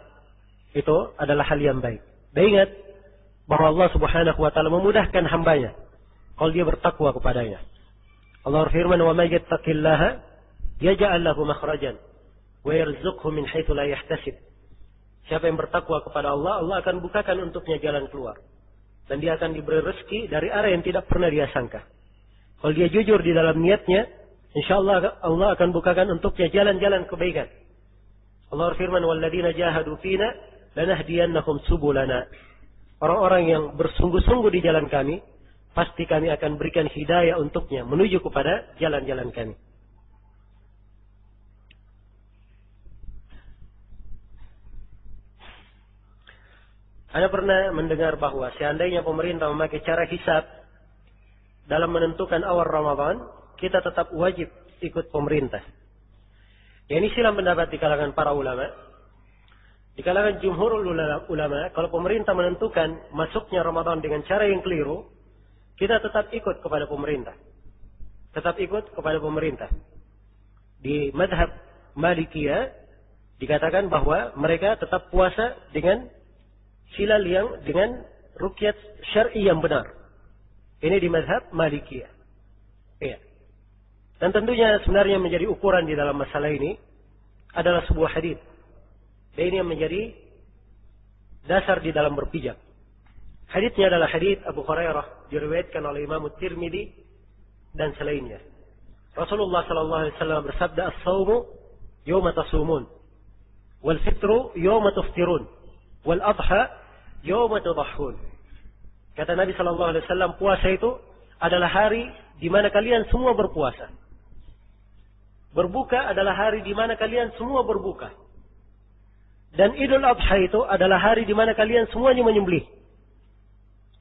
itu adalah hal yang baik. Dan ingat bahwa Allah Subhanahu wa taala memudahkan hambanya kalau dia bertakwa kepadanya. Allah berfirman, "Wa may yattaqillaha yaj'al lahu makhrajan wa yarzuqhu min haitsu la yahtasib." Siapa yang bertakwa kepada Allah, Allah akan bukakan untuknya jalan keluar. Dan dia akan diberi rezeki dari arah yang tidak pernah dia sangka. Kalau dia jujur di dalam niatnya, insyaallah Allah akan bukakan untuknya jalan-jalan kebaikan. Allah berfirman, "Walladzina jahadu fina lanahdiyannahum subulana." Orang-orang yang bersungguh-sungguh di jalan kami, pasti kami akan berikan hidayah untuknya menuju kepada jalan-jalan kami. Anda pernah mendengar bahwa seandainya pemerintah memakai cara hisab dalam menentukan awal Ramadan, kita tetap wajib ikut pemerintah. Ya, ini silam pendapat di kalangan para ulama. Di kalangan jumhurul ulama, kalau pemerintah menentukan masuknya Ramadan dengan cara yang keliru, kita tetap ikut kepada pemerintah. Tetap ikut kepada pemerintah. Di madhab Malikiyah dikatakan bahwa mereka tetap puasa dengan hilal yang dengan ruqyat syar'i yang benar. Ini di mazhab Malikiyah. Iya. Dan tentunya sebenarnya menjadi ukuran di dalam masalah ini adalah sebuah hadis. Dan ini yang menjadi dasar di dalam berpijak. Hadisnya adalah hadis Abu Hurairah, diriwayatkan oleh Imam Tirmidzi dan selainnya. Rasulullah sallallahu alaihi wasallam bersabda, "As-shaumu yawma tasumun, wal fitru yawma tuftirun, wal adha yawma tudahhun." Kata Nabi sallallahu alaihi wasallam, puasa itu adalah hari di mana kalian semua berpuasa. Berbuka adalah hari di mana kalian semua berbuka. Dan Idul Adha itu adalah hari di mana kalian semuanya menyembelih.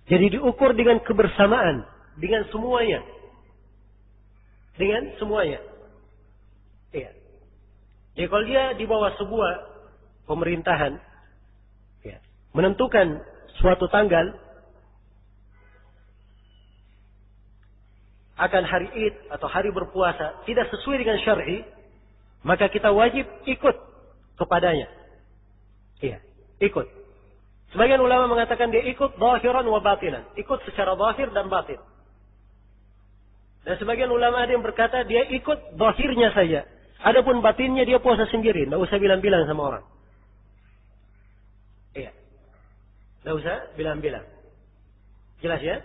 Jadi diukur dengan kebersamaan, dengan semuanya. Dengan semuanya. Iya. Jadi kalau dia di bawah sebuah pemerintahan, ya, menentukan suatu tanggal akan hari Id atau hari berpuasa tidak sesuai dengan syar'i, maka kita wajib ikut kepadanya. Iya, ikut. Sebagian ulama mengatakan dia ikut zahiran wa batinan. Ikut secara zahir dan batin. Dan sebagian ulama ada yang berkata dia ikut zahirnya saja. Adapun batinnya dia puasa sendiri. Tidak usah bilang-bilang sama orang. Iya. Tidak usah bilang-bilang. Jelas ya?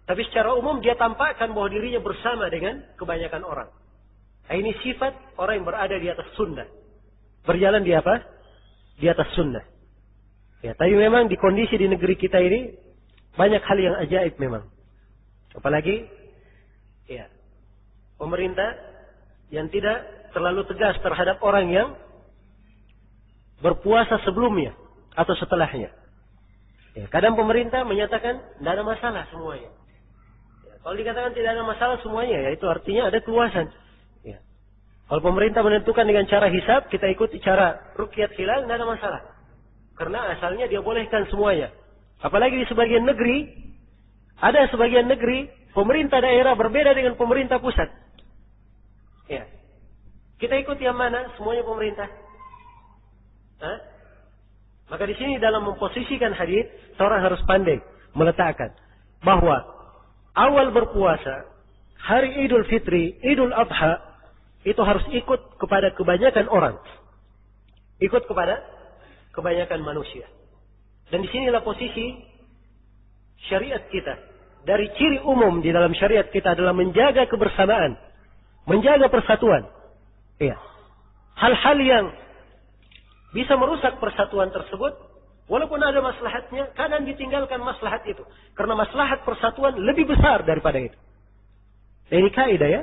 Tapi secara umum dia tampakkan bahwa dirinya bersama dengan kebanyakan orang. Nah, ini sifat orang yang berada di atas sunnah. Berjalan di apa? Di atas sunnah. Ya, tapi memang di kondisi di negeri kita ini banyak hal yang ajaib memang. Apalagi ya, pemerintah yang tidak terlalu tegas terhadap orang yang berpuasa sebelumnya atau setelahnya. Ya, kadang pemerintah menyatakan tidak ada masalah semuanya. Ya, kalau dikatakan tidak ada masalah semuanya, ya itu artinya ada keluasan. Ya. Kalau pemerintah menentukan dengan cara hisab, kita ikuti cara ruqyat hilal, tidak ada masalah. Karena asalnya dia bolehkan semuanya. Apalagi di sebagian negeri, ada sebagian negeri, pemerintah daerah berbeda dengan pemerintah pusat. Ya. Kita ikut yang mana? Semuanya pemerintah. Hah? Maka di sini dalam memposisikan hadis, seorang harus pandai meletakkan bahwa awal berpuasa, hari Idul Fitri, Idul Adha, itu harus ikut kepada kebanyakan orang. Ikut kepada kebanyakan manusia. Dan disinilah posisi syariat kita. Dari ciri umum di dalam syariat kita adalah menjaga kebersamaan, menjaga persatuan. Iya. Hal-hal yang bisa merusak persatuan tersebut, walaupun ada maslahatnya, kadang ditinggalkan maslahat itu. Karena maslahat persatuan lebih besar daripada itu. Dan ini kaidah ya.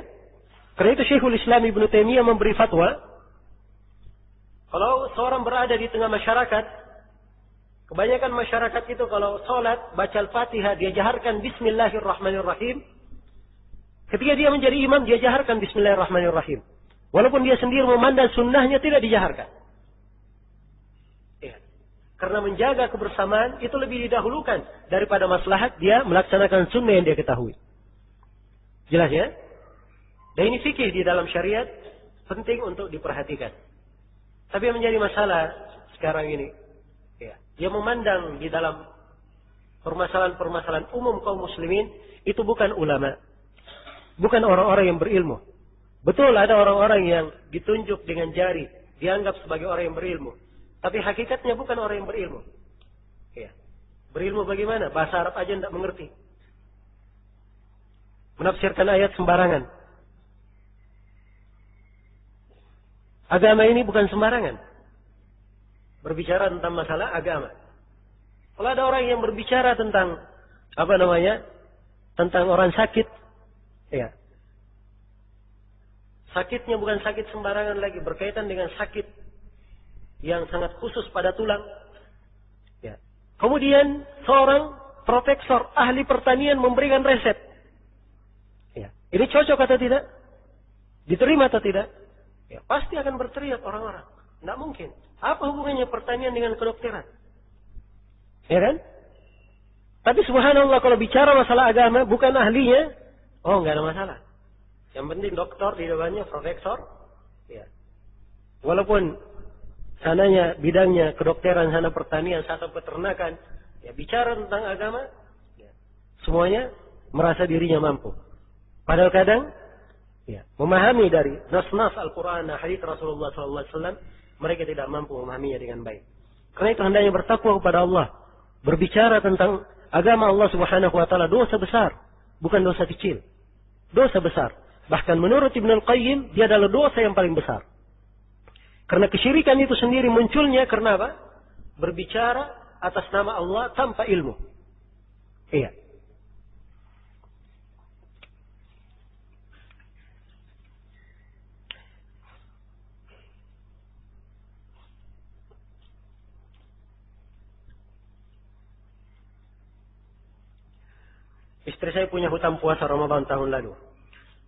Karena itu Syekhul Islam Ibnu Taimiyah memberi fatwa, kalau seorang berada di tengah masyarakat, kebanyakan masyarakat itu kalau sholat, baca Al-Fatihah, dia jaharkan Bismillahirrahmanirrahim. Ketika dia menjadi imam, dia jaharkan Bismillahirrahmanirrahim. Walaupun dia sendiri memandang sunnahnya tidak dijaharkan. Ya. Karena menjaga kebersamaan itu lebih didahulukan daripada maslahat dia melaksanakan sunnah yang dia ketahui. Jelas ya? Dan ini fikih di dalam syariat penting untuk diperhatikan. Tapi yang menjadi masalah sekarang ini, ya, yang memandang di dalam permasalahan-permasalahan umum kaum muslimin, itu bukan ulama. Bukan orang-orang yang berilmu. Betul ada orang-orang yang ditunjuk dengan jari, dianggap sebagai orang yang berilmu. Tapi hakikatnya bukan orang yang berilmu. Ya. Berilmu bagaimana? Bahasa Arab aja tidak mengerti. Menafsirkan ayat sembarangan. Agama ini bukan sembarangan. Berbicara tentang masalah agama. Kalau ada orang yang berbicara tentang tentang orang sakit, ya. Sakitnya bukan sakit sembarangan lagi, berkaitan dengan sakit yang sangat khusus pada tulang. Ya. Kemudian seorang profesor ahli pertanian memberikan resep. Ya. Ini cocok atau tidak? Diterima atau tidak? Ya, pasti akan berteriak orang-orang. Tidak mungkin. Apa hubungannya pertanian dengan kedokteran? Ya kan? Tapi subhanallah kalau bicara masalah agama, bukan ahlinya, oh nggak ada masalah. Yang penting dokter di depannya, profesor. Ya. Walaupun sananya bidangnya kedokteran, sana pertanian, sana peternakan, ya bicara tentang agama, ya, semuanya merasa dirinya mampu. Padahal kadang ya, memahami dari nas-nas Al-Quran, hadits Rasulullah SAW, mereka tidak mampu memahaminya dengan baik. Karena itu hendaknya bertakwa kepada Allah. Berbicara tentang agama Allah Subhanahu Wa Taala dosa besar, bukan dosa kecil. Dosa besar. Bahkan menurut Ibnu Al-Qayyim, dia adalah dosa yang paling besar. Karena kesyirikan itu sendiri munculnya karena apa? Berbicara atas nama Allah tanpa ilmu. Iya. Istri saya punya hutang puasa Ramadan tahun lalu.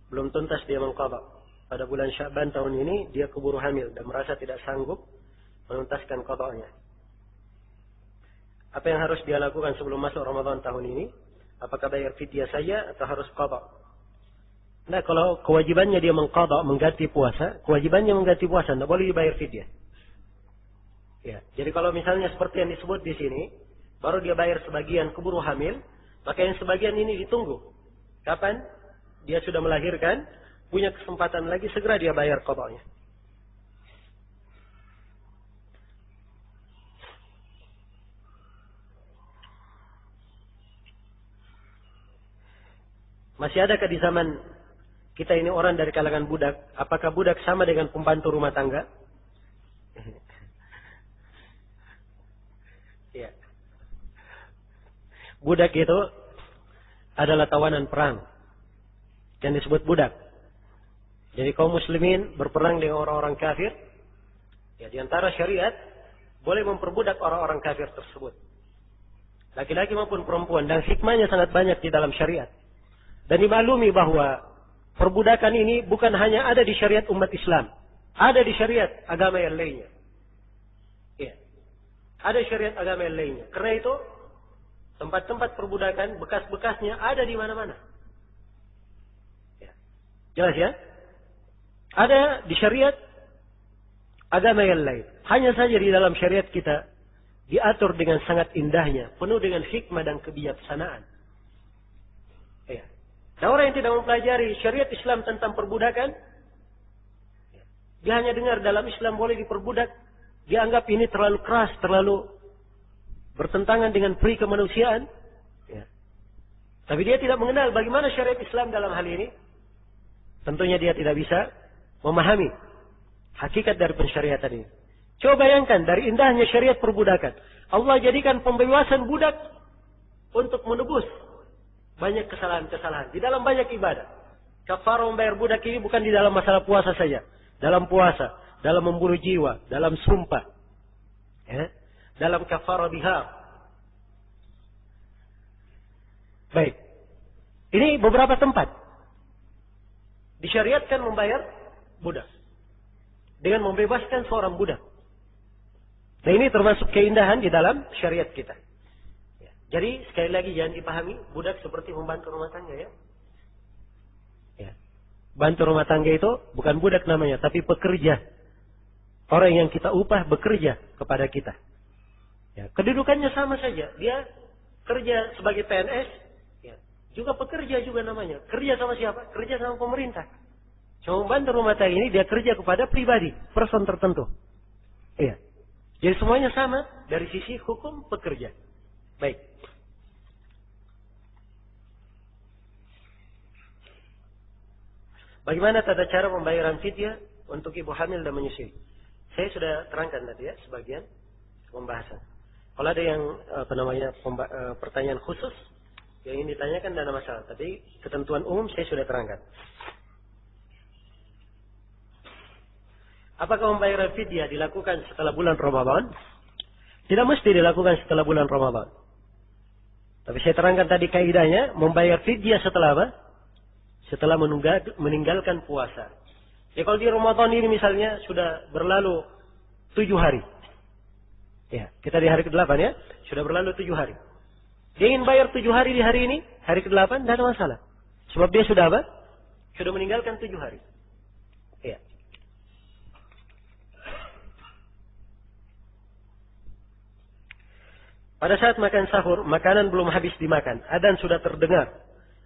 Belum tuntas dia mengqadha. Pada bulan Sya'ban tahun ini dia keburu hamil dan merasa tidak sanggup menuntaskan qadanya. Apa yang harus dia lakukan sebelum masuk Ramadan tahun ini? Apakah bayar fidyah saja atau harus qadha? Nah, kalau kewajibannya dia mengqadha, mengganti puasa, kewajibannya mengganti puasa, tidak boleh dibayar fidyah. Ya, jadi kalau misalnya seperti yang disebut di sini, baru dia bayar sebagian keburu hamil, maka yang sebagian ini ditunggu. Kapan dia sudah melahirkan, punya kesempatan lagi, segera dia bayar qadanya. Masih adakah di zaman kita ini orang dari kalangan budak? Apakah budak sama dengan pembantu rumah tangga? Ya. Budak itu adalah tawanan perang yang disebut budak. Jadi kaum muslimin berperang dengan orang-orang kafir. Ya, di antara syariat boleh memperbudak orang-orang kafir tersebut. Laki-laki maupun perempuan, dan hikmahnya sangat banyak di dalam syariat. Dan dimaklumi bahwa perbudakan ini bukan hanya ada di syariat umat Islam, ada di syariat agama yang lainnya. Ya. Ada syariat agama yang lainnya. Karena itu tempat-tempat perbudakan, bekas-bekasnya ada di mana-mana. Ya. Jelas ya? Ada di syariat agama yang lain. Hanya saja di dalam syariat kita diatur dengan sangat indahnya, penuh dengan hikmah dan kebijaksanaan. Ya. Nah, orang yang tidak mempelajari syariat Islam tentang perbudakan, dia hanya dengar dalam Islam boleh diperbudak, dia anggap ini terlalu keras, terlalu bertentangan dengan pri kemanusiaan. Ya. Tapi dia tidak mengenal bagaimana syariat Islam dalam hal ini. Tentunya dia tidak bisa memahami hakikat dari pensyariatan ini. Coba bayangkan dari indahnya syariat perbudakan. Allah jadikan pembebasan budak untuk menebus banyak kesalahan-kesalahan di dalam banyak ibadah. Kafarah membayar budak ini bukan di dalam masalah puasa saja. Dalam puasa, dalam membunuh jiwa, dalam sumpah. Ya. Dalam kafarah bihar. Baik. Ini beberapa tempat disyariatkan membayar budak dengan membebaskan seorang budak. Nah, ini termasuk keindahan di dalam syariat kita. Ya. Jadi sekali lagi jangan dipahami budak seperti pembantu rumah tangga ya. Ya. Bantu rumah tangga itu bukan budak namanya, tapi pekerja. Orang yang kita upah bekerja kepada kita. Ya. Kedudukannya sama saja. Dia kerja sebagai PNS, ya. Juga pekerja juga namanya. Kerja sama siapa? Kerja sama pemerintah. Cuma bantu rumah tangga ini dia kerja kepada pribadi, person tertentu. Iya. Jadi semuanya sama dari sisi hukum pekerja. Baik. Bagaimana tata cara pembayaran fidyah untuk ibu hamil dan menyusui? Saya sudah terangkan tadi ya sebagian pembahasan. Kalau ada yang pertanyaan khusus yang ingin ditanyakan tidak ada masalah. Tapi ketentuan umum saya sudah terangkan. Apakah pembayaran fidyah dilakukan setelah bulan Ramadan? Tidak mesti dilakukan setelah bulan Ramadan. Tapi saya terangkan tadi kaidahnya, membayar fidyah setelah apa? Setelah meninggalkan puasa. Ya kalau di Ramadan ini misalnya sudah berlalu 7 hari. Ya, kita di hari ke-8 ya. Sudah berlalu 7 hari. Dia ingin bayar 7 hari di hari ini, hari ke-8, tidak ada masalah. Sebab dia sudah apa? Sudah meninggalkan 7 hari. Ya. Pada saat makan sahur, makanan belum habis dimakan. Adzan sudah terdengar.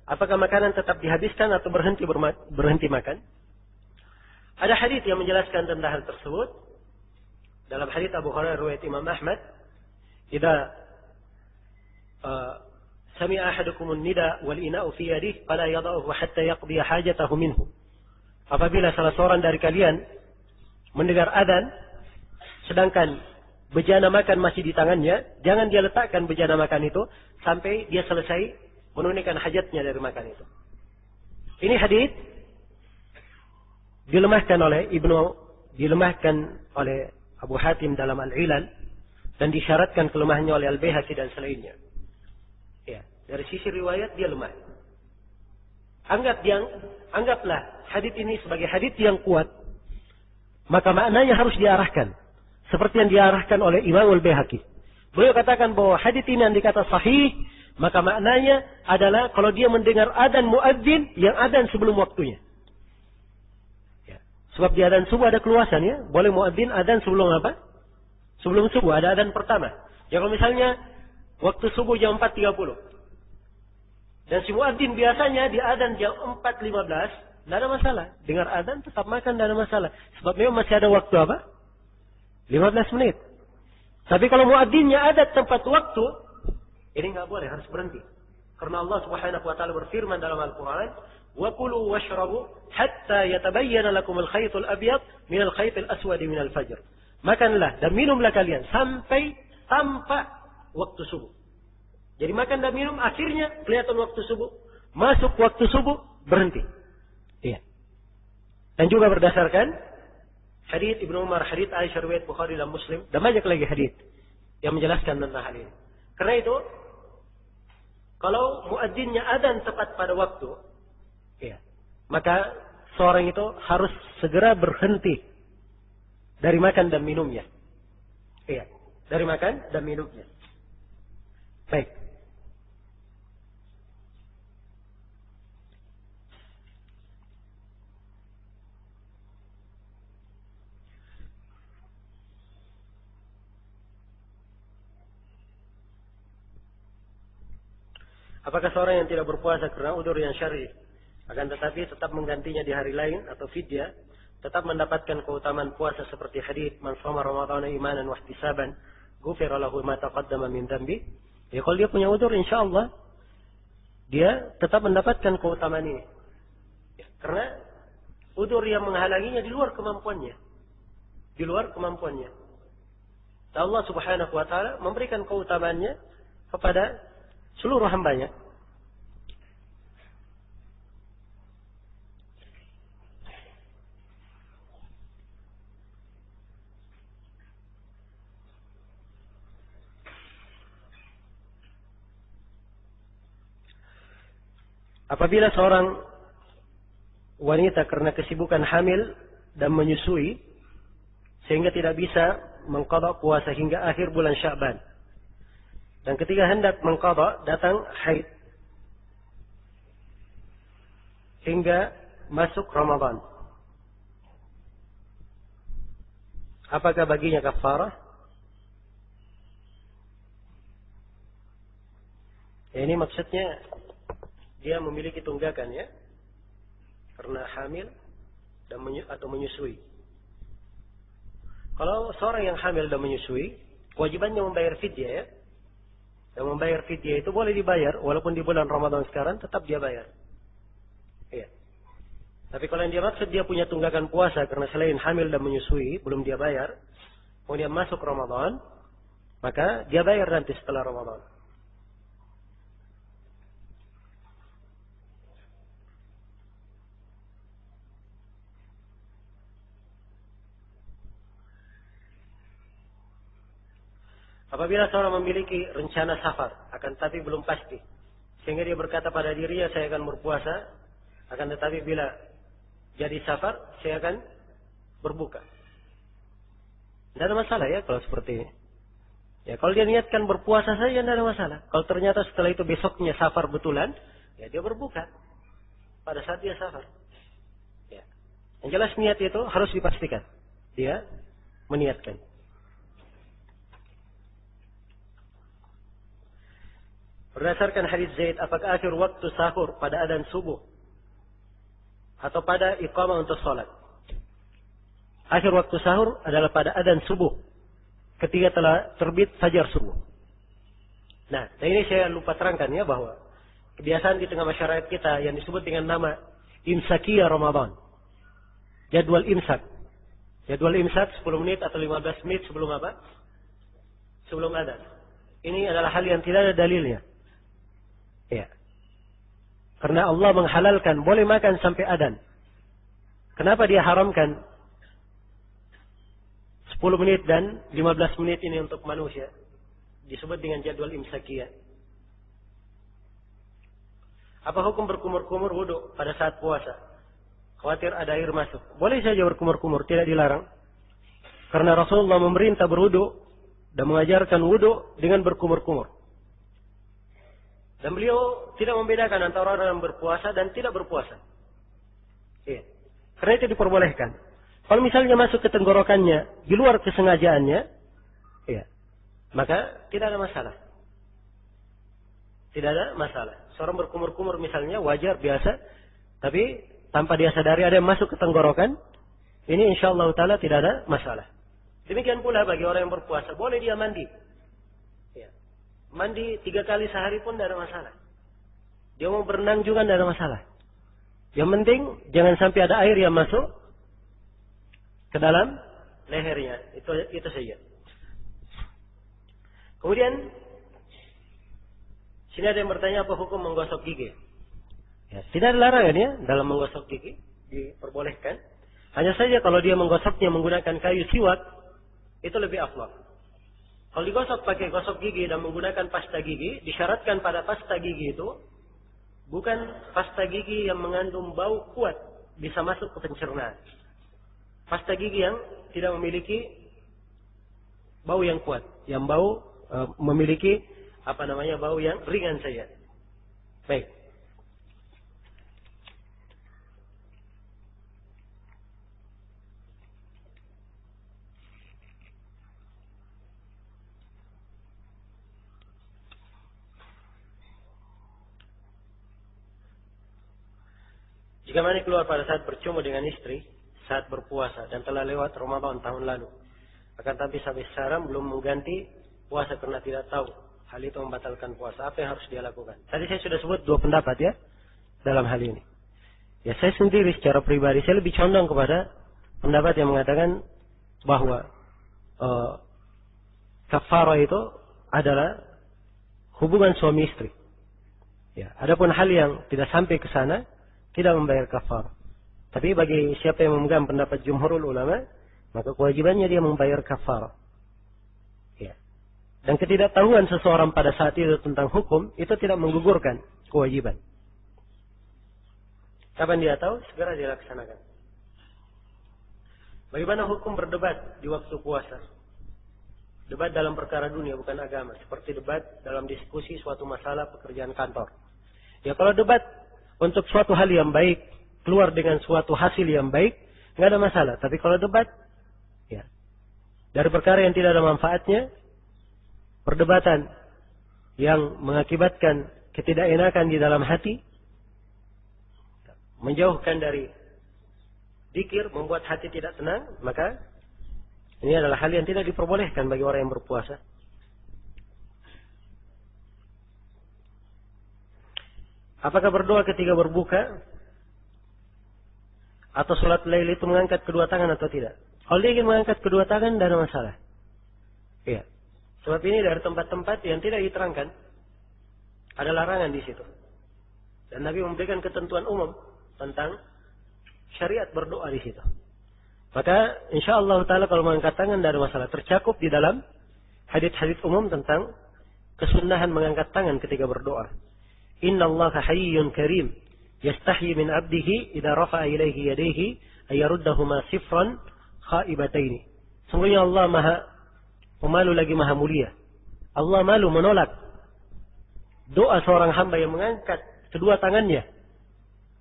Apakah makanan tetap dihabiskan atau berhenti makan? Ada hadits yang menjelaskan tentang hal tersebut. Dalam hadits Abu Hurairah riwayat Imam Ahmad, "Idza sami'a ahadukum an-nida wal ina'u fi yadihi fala yad'uhu hatta yaqdi hajatahu minhu." Apabila salah seorang dari kalian mendengar adzan sedangkan bejana makan masih di tangannya, jangan dia letakkan bejana makan itu sampai dia selesai menunaikan hajatnya dari makan itu. Ini hadis dilemahkan oleh Abu Hatim dalam Al-Ilal dan disyaratkan kelemahannya oleh Al-Baihaqi dan selainnya. Ya, dari sisi riwayat dia lemah. Anggaplah hadis ini sebagai hadis yang kuat, maka maknanya harus diarahkan. Seperti yang diarahkan oleh Imam Al-Baihaqi. Beliau katakan bahwa hadits ini yang dikata sahih, maka maknanya adalah kalau dia mendengar adzan muadzin yang adzan sebelum waktunya. Ya. Sebab di adzan subuh ada keluasan ya. Boleh muadzin adzan sebelum apa? Sebelum subuh ada adzan pertama. Ya kalau misalnya waktu subuh jam 4.30. Dan si muadzin biasanya di adzan jam 4.15, tidak ada masalah. Dengar adzan tetap makan, tidak ada masalah. Sebab memang masih ada waktu apa? 15 menit. Tapi kalau muadzinnya ada tempat waktu, ini nggak boleh, harus berhenti. Karena Allah Subhanahu wa taala berfirman dalam Al-Qur'an, "Wa kulu washrabu hatta yatabayyana lakum al-khaytul abyad min al-khaytil aswad min al-fajr." Makanlah dan minumlah kalian sampai tampak waktu subuh. Jadi makan dan minum akhirnya kelihatan waktu subuh, masuk waktu subuh, berhenti. Iya. Dan juga berdasarkan hadits Ibnu Umar, hadits Aisyah riwayat Bukhari dan Muslim, dan banyak lagi hadits yang menjelaskan tentang hal ini. Karena itu, kalau muadzinnya adzan tepat pada waktu, ya, maka seorang itu harus segera berhenti dari makan dan minumnya. Iya, dari makan dan minumnya. Baik. Apakah seorang yang tidak berpuasa karena udzur yang syar'i, akan tetapi tetap menggantinya di hari lain atau fidyah, tetap mendapatkan keutamaan puasa seperti hadits man shoma ramadhana imanan wa ihtisaban ghufira lahu ma taqaddama min dhanbi? Ya, kalau dia punya udzur, insyaallah dia tetap mendapatkan keutamaan ini. Ya, karena udzur yang menghalanginya di luar kemampuannya. Di luar kemampuannya. Dan Allah Subhanahu wa taala memberikan keutamaannya kepada seluruh hambanya. Apabila seorang wanita karena kesibukan hamil dan menyusui sehingga tidak bisa mengqadha puasa hingga akhir bulan Sya'ban, dan ketika hendak mengqadha datang haid hingga masuk Ramadan, apakah baginya kafarah? Ya, ini maksudnya dia memiliki tunggakan, ya, karena hamil dan atau menyusui. Kalau seorang yang hamil dan menyusui, kewajibannya membayar fidyah, ya. Dan membayar fidyah itu boleh dibayar walaupun di bulan Ramadan sekarang tetap dia bayar. Iya. Tapi kalau yang dia maksud dia punya tunggakan puasa karena selain hamil dan menyusui belum dia bayar, kemudian masuk Ramadan, maka dia bayar nanti setelah Ramadan. Apabila seorang memiliki rencana safar, akan tetapi belum pasti, sehingga dia berkata pada dirinya, saya akan berpuasa, akan tetapi bila jadi safar, saya akan berbuka. Tidak ada masalah, ya, kalau seperti ini. Ya, kalau dia niatkan berpuasa saja, tidak ada masalah. Kalau ternyata setelah itu besoknya safar betulan, ya dia berbuka pada saat dia safar. Ya. Yang jelas niat itu harus dipastikan. Dia meniatkan. Berdasarkan hadis Zaid, apakah akhir waktu sahur pada adzan subuh atau pada iqamah untuk salat? Akhir waktu sahur adalah pada adzan subuh, ketika telah terbit fajar subuh. Nah, ini saya lupa terangkan, ya, bahwa kebiasaan di tengah masyarakat kita yang disebut dengan nama imsakiyah Ramadan. Jadwal imsak. Jadwal imsak 10 menit atau 15 menit sebelum apa? Sebelum adzan. Ini adalah hal yang tidak ada dalilnya. Ya. Karena Allah menghalalkan boleh makan sampai adzan. Kenapa dia haramkan 10 menit dan 15 menit ini untuk manusia? Disebut dengan jadwal imsakiyah. Apa hukum berkumur-kumur wudu pada saat puasa? Khawatir ada air masuk. Boleh saja berkumur-kumur, tidak dilarang. Karena Rasulullah memerintah berwudu dan mengajarkan wudu dengan berkumur-kumur. Dan beliau tidak membedakan antara orang yang berpuasa dan tidak berpuasa. Iya. Karena itu diperbolehkan. Kalau misalnya masuk ke tenggorokannya di luar kesengajaannya, Ya. Maka tidak ada masalah. Tidak ada masalah. Seorang berkumur-kumur misalnya wajar biasa, tapi tanpa dia sadari ada yang masuk ke tenggorokan, ini insyaallah taala tidak ada masalah. Demikian pula bagi orang yang berpuasa, boleh dia mandi. Ya. Mandi 3 kali sehari pun tidak ada masalah. Dia mau berenang juga tidak ada masalah. Yang penting jangan sampai ada air yang masuk ke dalam lehernya. Itu saja. Kemudian sini ada yang bertanya apa hukum menggosok gigi. Ya, tidak ada larangan ya dalam menggosok gigi, diperbolehkan. Hanya saja kalau dia menggosoknya menggunakan kayu siwak, itu lebih afdal. Kalau digosok pakai gosok gigi dan menggunakan pasta gigi, disyaratkan pada pasta gigi itu bukan pasta gigi yang mengandung bau kuat bisa masuk ke pencernaan. Pasta gigi yang tidak memiliki bau yang kuat, yang bau memiliki bau yang ringan saja. Baik. Jika mani keluar pada saat bercumbu dengan istri, saat berpuasa dan telah lewat Ramadan tahun lalu, akan tapi sampai sekarang belum mengganti puasa karena tidak tahu hal itu membatalkan puasa. Apa yang harus dia lakukan? Tadi saya sudah sebut 2 pendapat ya dalam hal ini. Ya saya sendiri secara pribadi saya lebih condong kepada pendapat yang mengatakan bahwa kafarah itu adalah hubungan suami istri. Ya, adapun hal yang tidak sampai ke sana tidak membayar kafarah. Tapi bagi siapa yang memegang pendapat jumhurul ulama, maka kewajibannya dia membayar kafarah. Ya. Dan ketidaktahuan seseorang pada saat itu tentang hukum itu tidak menggugurkan kewajiban. Kapan dia tahu, segera dia laksanakan. Bagaimana hukum berdebat di waktu puasa? Debat dalam perkara dunia bukan agama, seperti debat dalam diskusi suatu masalah pekerjaan kantor. Ya kalau debat untuk suatu hal yang baik, keluar dengan suatu hasil yang baik, nggak ada masalah. Tapi kalau debat, ya dari perkara yang tidak ada manfaatnya, perdebatan yang mengakibatkan ketidakenakan di dalam hati, menjauhkan dari zikir, membuat hati tidak tenang, maka ini adalah hal yang tidak diperbolehkan bagi orang yang berpuasa. Apakah berdoa ketika berbuka atau sholat lail itu mengangkat kedua tangan atau tidak? Kalau dia ingin mengangkat kedua tangan, tidak ada masalah. Iya. Sebab ini dari tempat-tempat yang tidak diterangkan. Ada larangan di situ. Dan Nabi memberikan ketentuan umum tentang syariat berdoa di situ. Maka insyaallah taala kalau mengangkat tangan tidak ada masalah. Tercakup di dalam hadits-hadits umum tentang kesunahan mengangkat tangan ketika berdoa. Innallaha hayyun karim yastahyi min 'abdihi idza rafa'a ilaihi yadayhi ay yaruddahuma sifran khaibataini. Sungguhnya Allah Maha Pemalu lagi Maha Mulia. Allah malu menolak doa seorang hamba yang mengangkat kedua tangannya.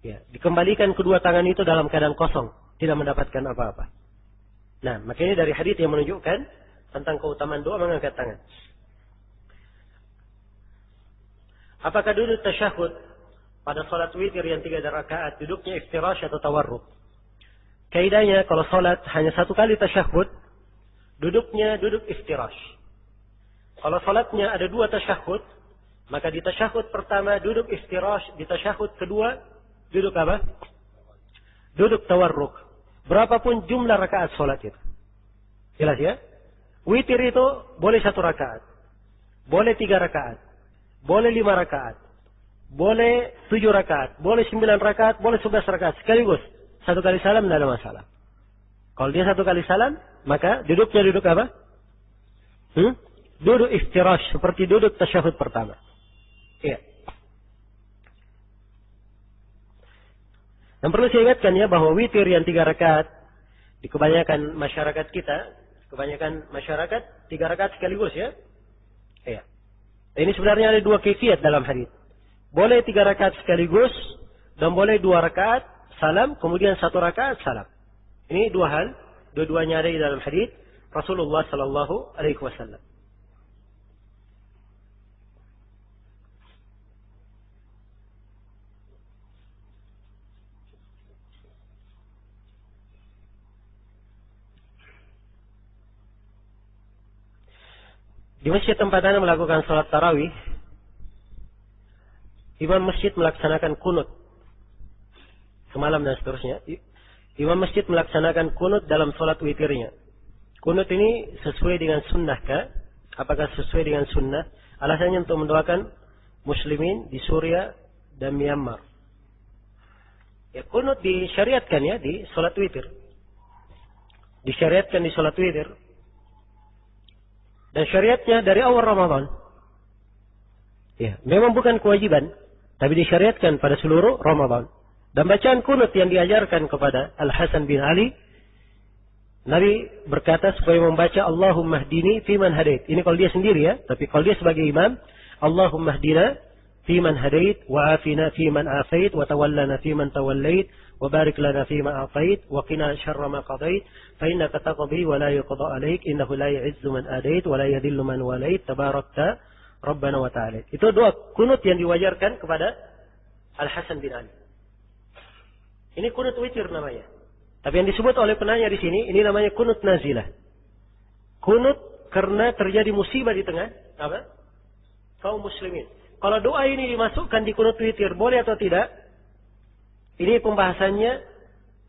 Ya, dikembalikan kedua tangan itu dalam keadaan kosong, tidak mendapatkan apa-apa. Nah, makanya dari hadits yang menunjukkan tentang keutamaan doa mengangkat tangan. Apakah duduk tasyahud pada salat witir yang 3 rakaat duduknya iftirash atau tawarruk? Kaidahnya kalau salat hanya 1 kali tasyahud, duduknya duduk iftirash. Kalau salatnya ada 2 tasyahud, maka di tasyahud pertama duduk iftirash, di tasyahud kedua duduk apa? Duduk tawarruk. Berapapun jumlah rakaat salat itu. Jelas ya? Witir itu boleh 1 rakaat, boleh 3 rakaat, boleh 5 rakaat, boleh 7 rakaat, boleh 9 rakaat, boleh 11 rakaat sekaligus. 1 kali salam tidak ada masalah. Kalau dia 1 kali salam, maka duduknya duduk apa? Duduk iftirash, seperti duduk tasyahud pertama. Iya. Dan perlu saya ingatkan ya bahwa witir yang 3 rakaat di kebanyakan masyarakat kita, 3 rakaat sekaligus ya. Iya. Ini sebenarnya ada 2 kaifiat dalam hadis. Boleh 3 rakaat sekaligus dan boleh 2 rakaat salam kemudian 1 rakaat salam. Ini 2 hal, dua-duanya ada di dalam hadis. Rasulullah sallallahu alaihi wasallam. Di masjid tempat Anda melakukan salat tarawih, imam masjid melaksanakan kunut semalam dan seterusnya. Imam masjid melaksanakan kunut dalam salat witirnya. Kunut ini sesuai dengan sunnah kah? Apakah sesuai dengan sunnah? Alasannya untuk mendoakan muslimin di Suriah dan Myanmar. Ya, kunut disyariatkan ya di salat witir. Disyariatkan di salat witir. Dan syariatnya dari awal Ramadan. Ya, memang bukan kewajiban, tapi disyariatkan pada seluruh Ramadan. Dan bacaan kunut yang diajarkan kepada Al-Hasan bin Ali, Nabi berkata supaya membaca Allahumma hdini fiman hadait. Ini kalau dia sendiri ya, tapi kalau dia sebagai imam, Allahumma hdina fiman hadait, wa afina fiman afait, wa tawallana fiman tawallait, wa barik lana fima afait, wa qina syarra ma qadait, fa innaka taqdi wa la yuqda alaik, innahu la yu'izzu man adait, wa la yadhillu man walait, tabarakta Rabbana wa ta'ala. Itu doa kunut yang diwajarkan kepada Al-Hasan bin Ali. Ini kunut witir namanya. Tapi yang disebut oleh penanya di sini, ini namanya kunut nazilah. Kunut karena terjadi musibah di tengah apa? Kaum muslimin. Kalau doa ini dimasukkan di kunut witir, boleh atau tidak? Ini pembahasannya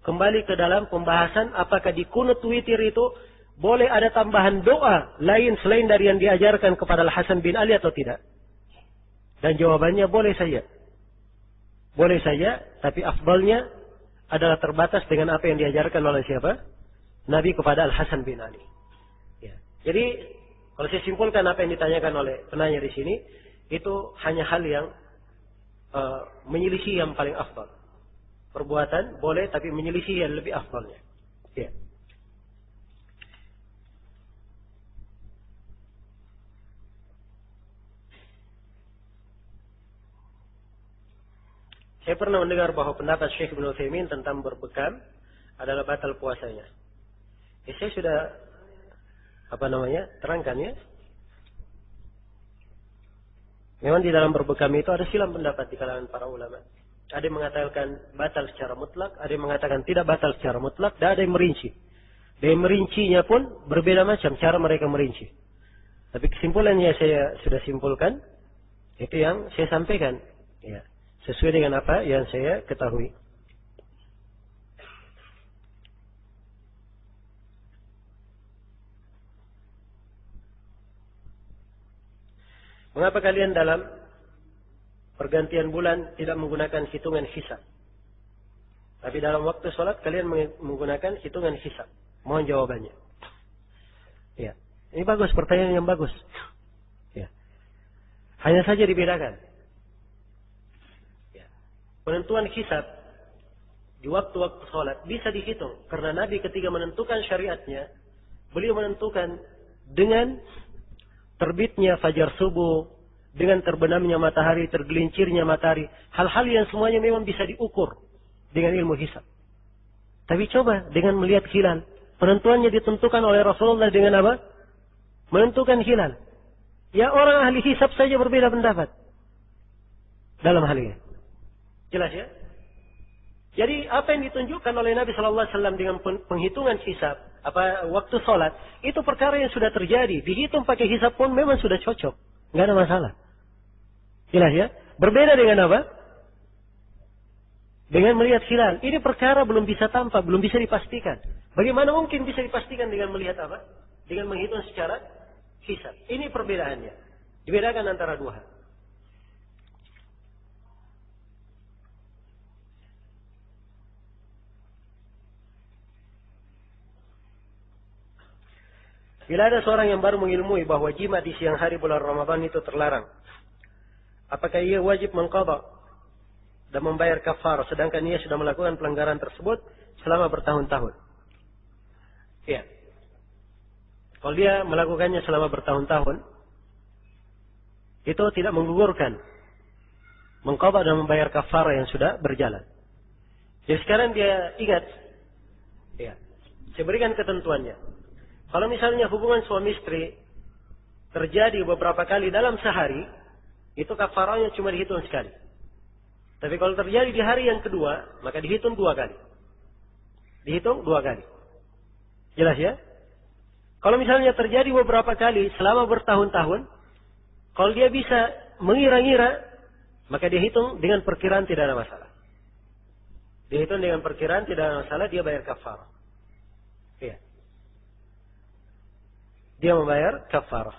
kembali ke dalam pembahasan apakah di kunut witir itu boleh ada tambahan doa lain selain dari yang diajarkan kepada Al-Hasan bin Ali atau tidak? Dan jawabannya boleh saja. Boleh saja, tapi afdalnya adalah terbatas dengan apa yang diajarkan oleh siapa? Nabi kepada Al-Hasan bin Ali. Ya. Jadi, kalau saya simpulkan apa yang ditanyakan oleh penanya di sini, itu hanya hal yang menyelisih yang paling afdal. Perbuatan boleh, tapi menyelisih yang lebih afdalnya. Ya. Saya pernah mendengar bahwa pendapat Syekh Ibnu Utsaimin tentang berbekam adalah batal puasanya. Ya, saya sudah terangkan ya. Memang di dalam berbekam itu ada silang pendapat di kalangan para ulama. Ada yang mengatakan batal secara mutlak, ada yang mengatakan tidak batal secara mutlak, dan ada yang merinci. Dan merincinya pun berbeda macam cara mereka merinci. Tapi kesimpulannya saya sudah simpulkan, itu yang saya sampaikan. Ya. Sesuai dengan apa yang saya ketahui. Mengapa kalian dalam pergantian bulan tidak menggunakan hitungan hisab? Tapi dalam waktu sholat kalian menggunakan hitungan hisab. Mohon jawabannya. Ya, ini bagus, pertanyaan yang bagus. Ya. Hanya saja dibedakan. Penentuan hisab di waktu-waktu sholat bisa dihitung. Karena Nabi ketika menentukan syariatnya, beliau menentukan dengan terbitnya fajar subuh, dengan terbenamnya matahari, tergelincirnya matahari. Hal-hal yang semuanya memang bisa diukur dengan ilmu hisab. Tapi coba dengan melihat hilal. Penentuannya ditentukan oleh Rasulullah dengan apa? Menentukan hilal. Ya, orang ahli hisab saja berbeda pendapat dalam hal ini. Jelas ya? Jadi apa yang ditunjukkan oleh Nabi Sallallahu Alaihi Wasallam dengan penghitungan hisab, waktu sholat, itu perkara yang sudah terjadi. Dihitung pakai hisab pun memang sudah cocok, nggak ada masalah. Jelas ya? Berbeda dengan apa? Dengan melihat hilal. Ini perkara belum bisa tampak, belum bisa dipastikan. Bagaimana mungkin bisa dipastikan dengan melihat apa? Dengan menghitung secara hisab. Ini perbedaannya. Dibedakan antara dua hal. Bila ada seorang yang baru mengilmui bahwa jima di siang hari bulan Ramadan itu terlarang, apakah ia wajib mengqadha dan membayar kafar sedangkan ia sudah melakukan pelanggaran tersebut selama bertahun-tahun? Ya. Kalau dia melakukannya selama bertahun-tahun, itu tidak menggugurkan mengqadha dan membayar kafar yang sudah berjalan. Jadi sekarang dia ingat, ya, saya berikan ketentuannya. Kalau misalnya hubungan suami istri terjadi beberapa kali dalam sehari, itu kafarahnya cuma dihitung sekali. Tapi kalau terjadi di hari yang kedua, maka dihitung 2 kali. Dihitung 2 kali. Jelas ya? Kalau misalnya terjadi beberapa kali selama bertahun-tahun, kalau dia bisa mengira-ngira, maka dia hitung dengan perkiraan tidak ada masalah. Dia hitung dengan perkiraan tidak ada masalah, dia bayar kafarah. Iya. Dia membayar kafarah.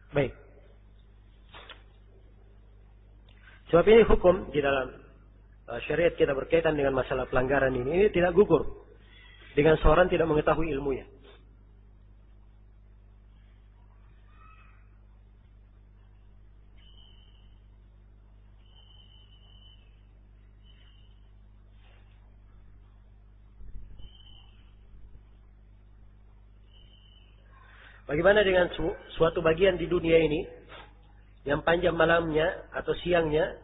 Baik. Sebab ini hukum di dalam syariat kita berkaitan dengan masalah pelanggaran ini. Ini tidak gugur dengan seorang tidak mengetahui ilmunya. Bagaimana dengan suatu bagian di dunia ini yang panjang malamnya atau siangnya,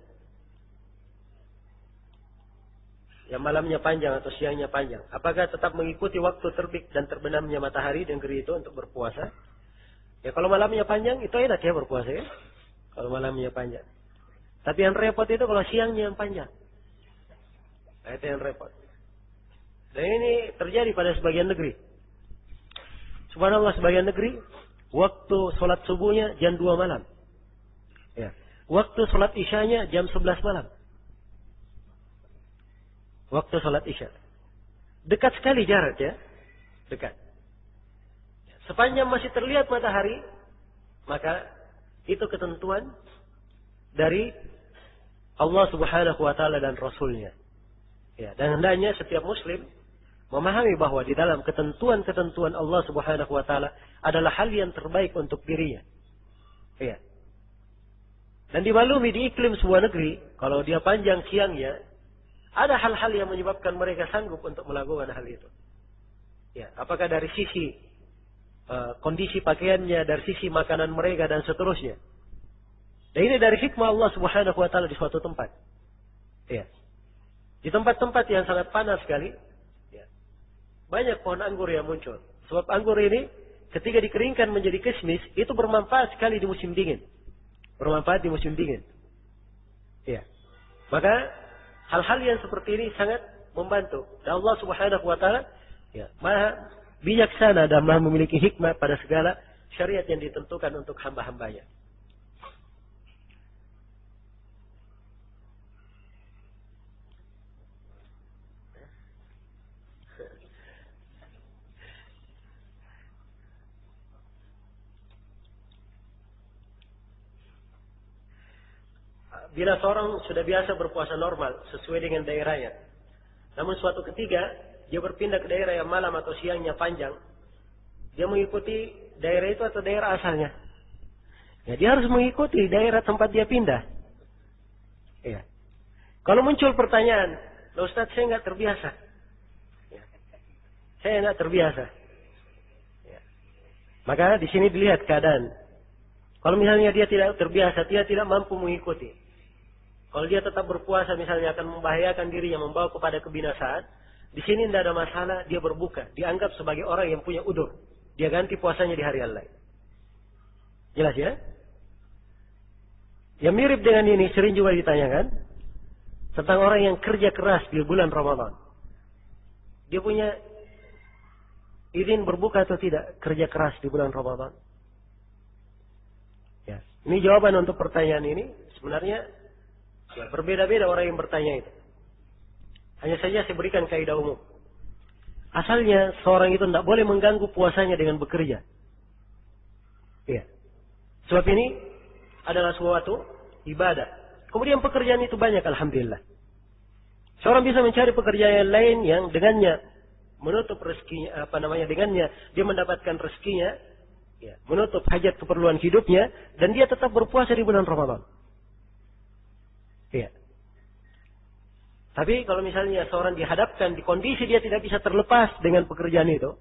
yang malamnya panjang atau siangnya panjang, apakah tetap mengikuti waktu terbit dan terbenamnya matahari di negeri itu untuk berpuasa? Ya kalau malamnya panjang itu enak ya berpuasa ya. Kalau malamnya panjang. Tapi yang repot itu kalau siangnya yang panjang. Nah, itu yang repot. Dan ini terjadi pada sebagian negeri. Subhanallah, sebagian negeri waktu sholat subuhnya jam 2 malam. Ya. Waktu sholat isyanya jam 11 malam. Waktu sholat isya. Dekat sekali jarak ya. Dekat. Sepanjang masih terlihat matahari, maka itu ketentuan dari Allah Subhanahu wa taala dan Rasulnya. Ya, dan hendaknya setiap muslim memahami bahwa di dalam ketentuan-ketentuan Allah Subhanahu wa taala adalah hal yang terbaik untuk dirinya. Iya. Dan dimaklumi di iklim sebuah negeri, kalau dia panjang siangnya, ada hal-hal yang menyebabkan mereka sanggup untuk melakukan hal itu. Ya, apakah dari sisi kondisi pakaiannya, dari sisi makanan mereka dan seterusnya. Dan ini dari hikmah Allah Subhanahu wa taala di suatu tempat. Iya. Di tempat-tempat yang sangat panas sekali, banyak pohon anggur yang muncul. Sebab anggur ini ketika dikeringkan menjadi kismis, itu bermanfaat sekali di musim dingin. Bermanfaat di musim dingin. Ya. Maka hal-hal yang seperti ini sangat membantu. Dan Allah Subhanahu wa taala ya, Maha bijaksana dan Maha memiliki hikmah pada segala syariat yang ditentukan untuk hamba-hambanya. Bila seorang sudah biasa berpuasa normal sesuai dengan daerahnya, namun suatu ketika dia berpindah ke daerah yang malam atau siangnya panjang, dia mengikuti daerah itu atau daerah asalnya. Ya, dia harus mengikuti daerah tempat dia pindah. Ya. Kalau muncul pertanyaan, Ustaz, saya nggak terbiasa. Ya. Saya nggak terbiasa. Ya. Maka di sini dilihat keadaan. Kalau misalnya dia tidak terbiasa, dia tidak mampu mengikuti. Kalau dia tetap berpuasa misalnya akan membahayakan dirinya, membawa kepada kebinasaan. Di sini tidak ada masalah, dia berbuka. Dianggap sebagai orang yang punya udzur. Dia ganti puasanya di hari yang lain. Jelas ya? Yang mirip dengan ini sering juga ditanyakan. Tentang orang yang kerja keras di bulan Ramadan. Dia punya izin berbuka atau tidak kerja keras di bulan Ramadan? Ya. Ini jawaban untuk pertanyaan ini. Sebenarnya ya, berbeda-beda orang yang bertanya itu. Hanya saja saya berikan kaidah umum. Asalnya seorang itu tidak boleh mengganggu puasanya dengan bekerja. Iya. Sebab ini adalah suatu ibadah. Kemudian pekerjaan itu banyak, alhamdulillah. Seorang bisa mencari pekerjaan yang lain yang dengannya menutup rezekinya, dengannya dia mendapatkan rezekinya, ya, menutup hajat keperluan hidupnya, dan dia tetap berpuasa di bulan Ramadan. Iya. Tapi kalau misalnya seorang dihadapkan di kondisi dia tidak bisa terlepas dengan pekerjaan itu,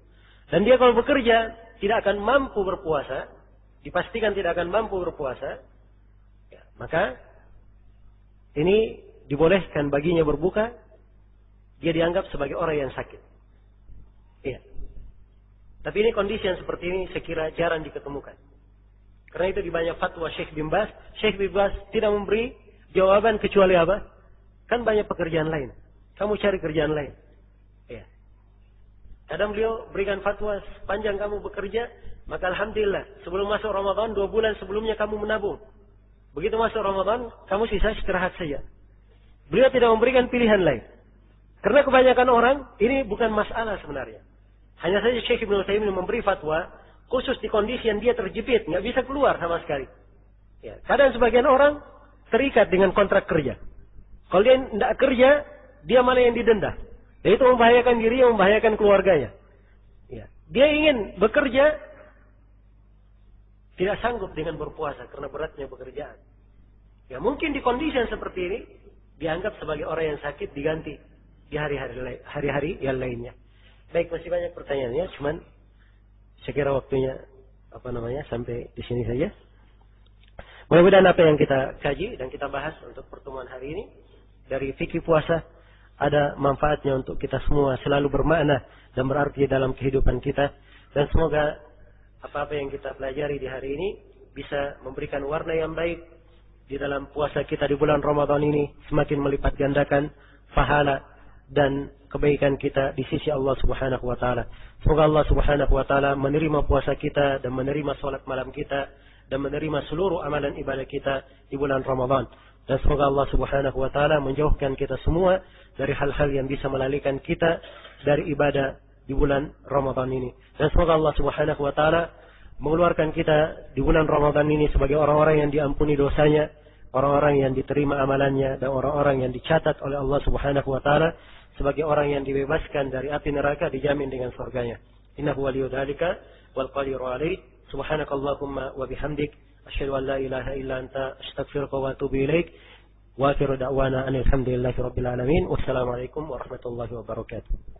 dan dia kalau bekerja tidak akan mampu berpuasa, dipastikan tidak akan mampu berpuasa, ya, maka ini dibolehkan baginya berbuka, dia dianggap sebagai orang yang sakit. Iya. Tapi ini kondisi yang seperti ini saya kira jarang diketemukan. Karena itu di banyak fatwa Syekh bin Baz tidak memberi jawaban kecuali apa? Kan banyak pekerjaan lain. Kamu cari kerjaan lain. Ya. Kadang beliau berikan fatwa, sepanjang kamu bekerja, maka alhamdulillah, sebelum masuk Ramadan, 2 bulan sebelumnya kamu menabung. Begitu masuk Ramadan, kamu sisa istirahat saja. Beliau tidak memberikan pilihan lain. Karena kebanyakan orang, ini bukan masalah sebenarnya. Hanya saja Syekh Ibnu Utsaimin memberi fatwa, khusus di kondisi yang dia terjepit, nggak bisa keluar sama sekali. Ya. Kadang sebagian orang terikat dengan kontrak kerja. Kalau dia tidak kerja, dia malah yang didenda. Dan itu membahayakan dirinya, membahayakan keluarganya. Ya. Dia ingin bekerja, tidak sanggup dengan berpuasa karena beratnya pekerjaan. Ya mungkin di kondisi yang seperti ini, dianggap sebagai orang yang sakit diganti di hari-hari yang lainnya. Baik, masih banyak pertanyaannya, cuman saya kira waktunya sampai di sini saja. Mudah-mudahan apa yang kita kaji dan kita bahas untuk pertemuan hari ini dari fikih puasa ada manfaatnya untuk kita semua, selalu bermakna dan berarti dalam kehidupan kita, dan semoga apa-apa yang kita pelajari di hari ini bisa memberikan warna yang baik di dalam puasa kita di bulan Ramadan ini, semakin melipat gandakan pahala dan kebaikan kita di sisi Allah Subhanahu wa taala. Semoga Allah Subhanahu wa taala menerima puasa kita dan menerima salat malam kita dan menerima seluruh amalan ibadah kita di bulan Ramadan. Dan semoga Allah Subhanahu wa taala menjauhkan kita semua dari hal-hal yang bisa melalaikan kita dari ibadah di bulan Ramadan ini. Dan semoga Allah Subhanahu wa taala mengeluarkan kita di bulan Ramadan ini sebagai orang-orang yang diampuni dosanya, orang-orang yang diterima amalannya, dan orang-orang yang dicatat oleh Allah Subhanahu wa taala sebagai orang yang dibebaskan dari api neraka, dijamin dengan surganya. Innahu waliyyu dzalika wal qadiru alaih. Subhanakallahumma wa bihamdik asyhadu an la ilaha illa anta astaghfiruka wa atubu ilaik. Wa akhiru da'wana alhamdulillahi rabbil alamin. Wassalamualaikum warahmatullahi wabarakatuh.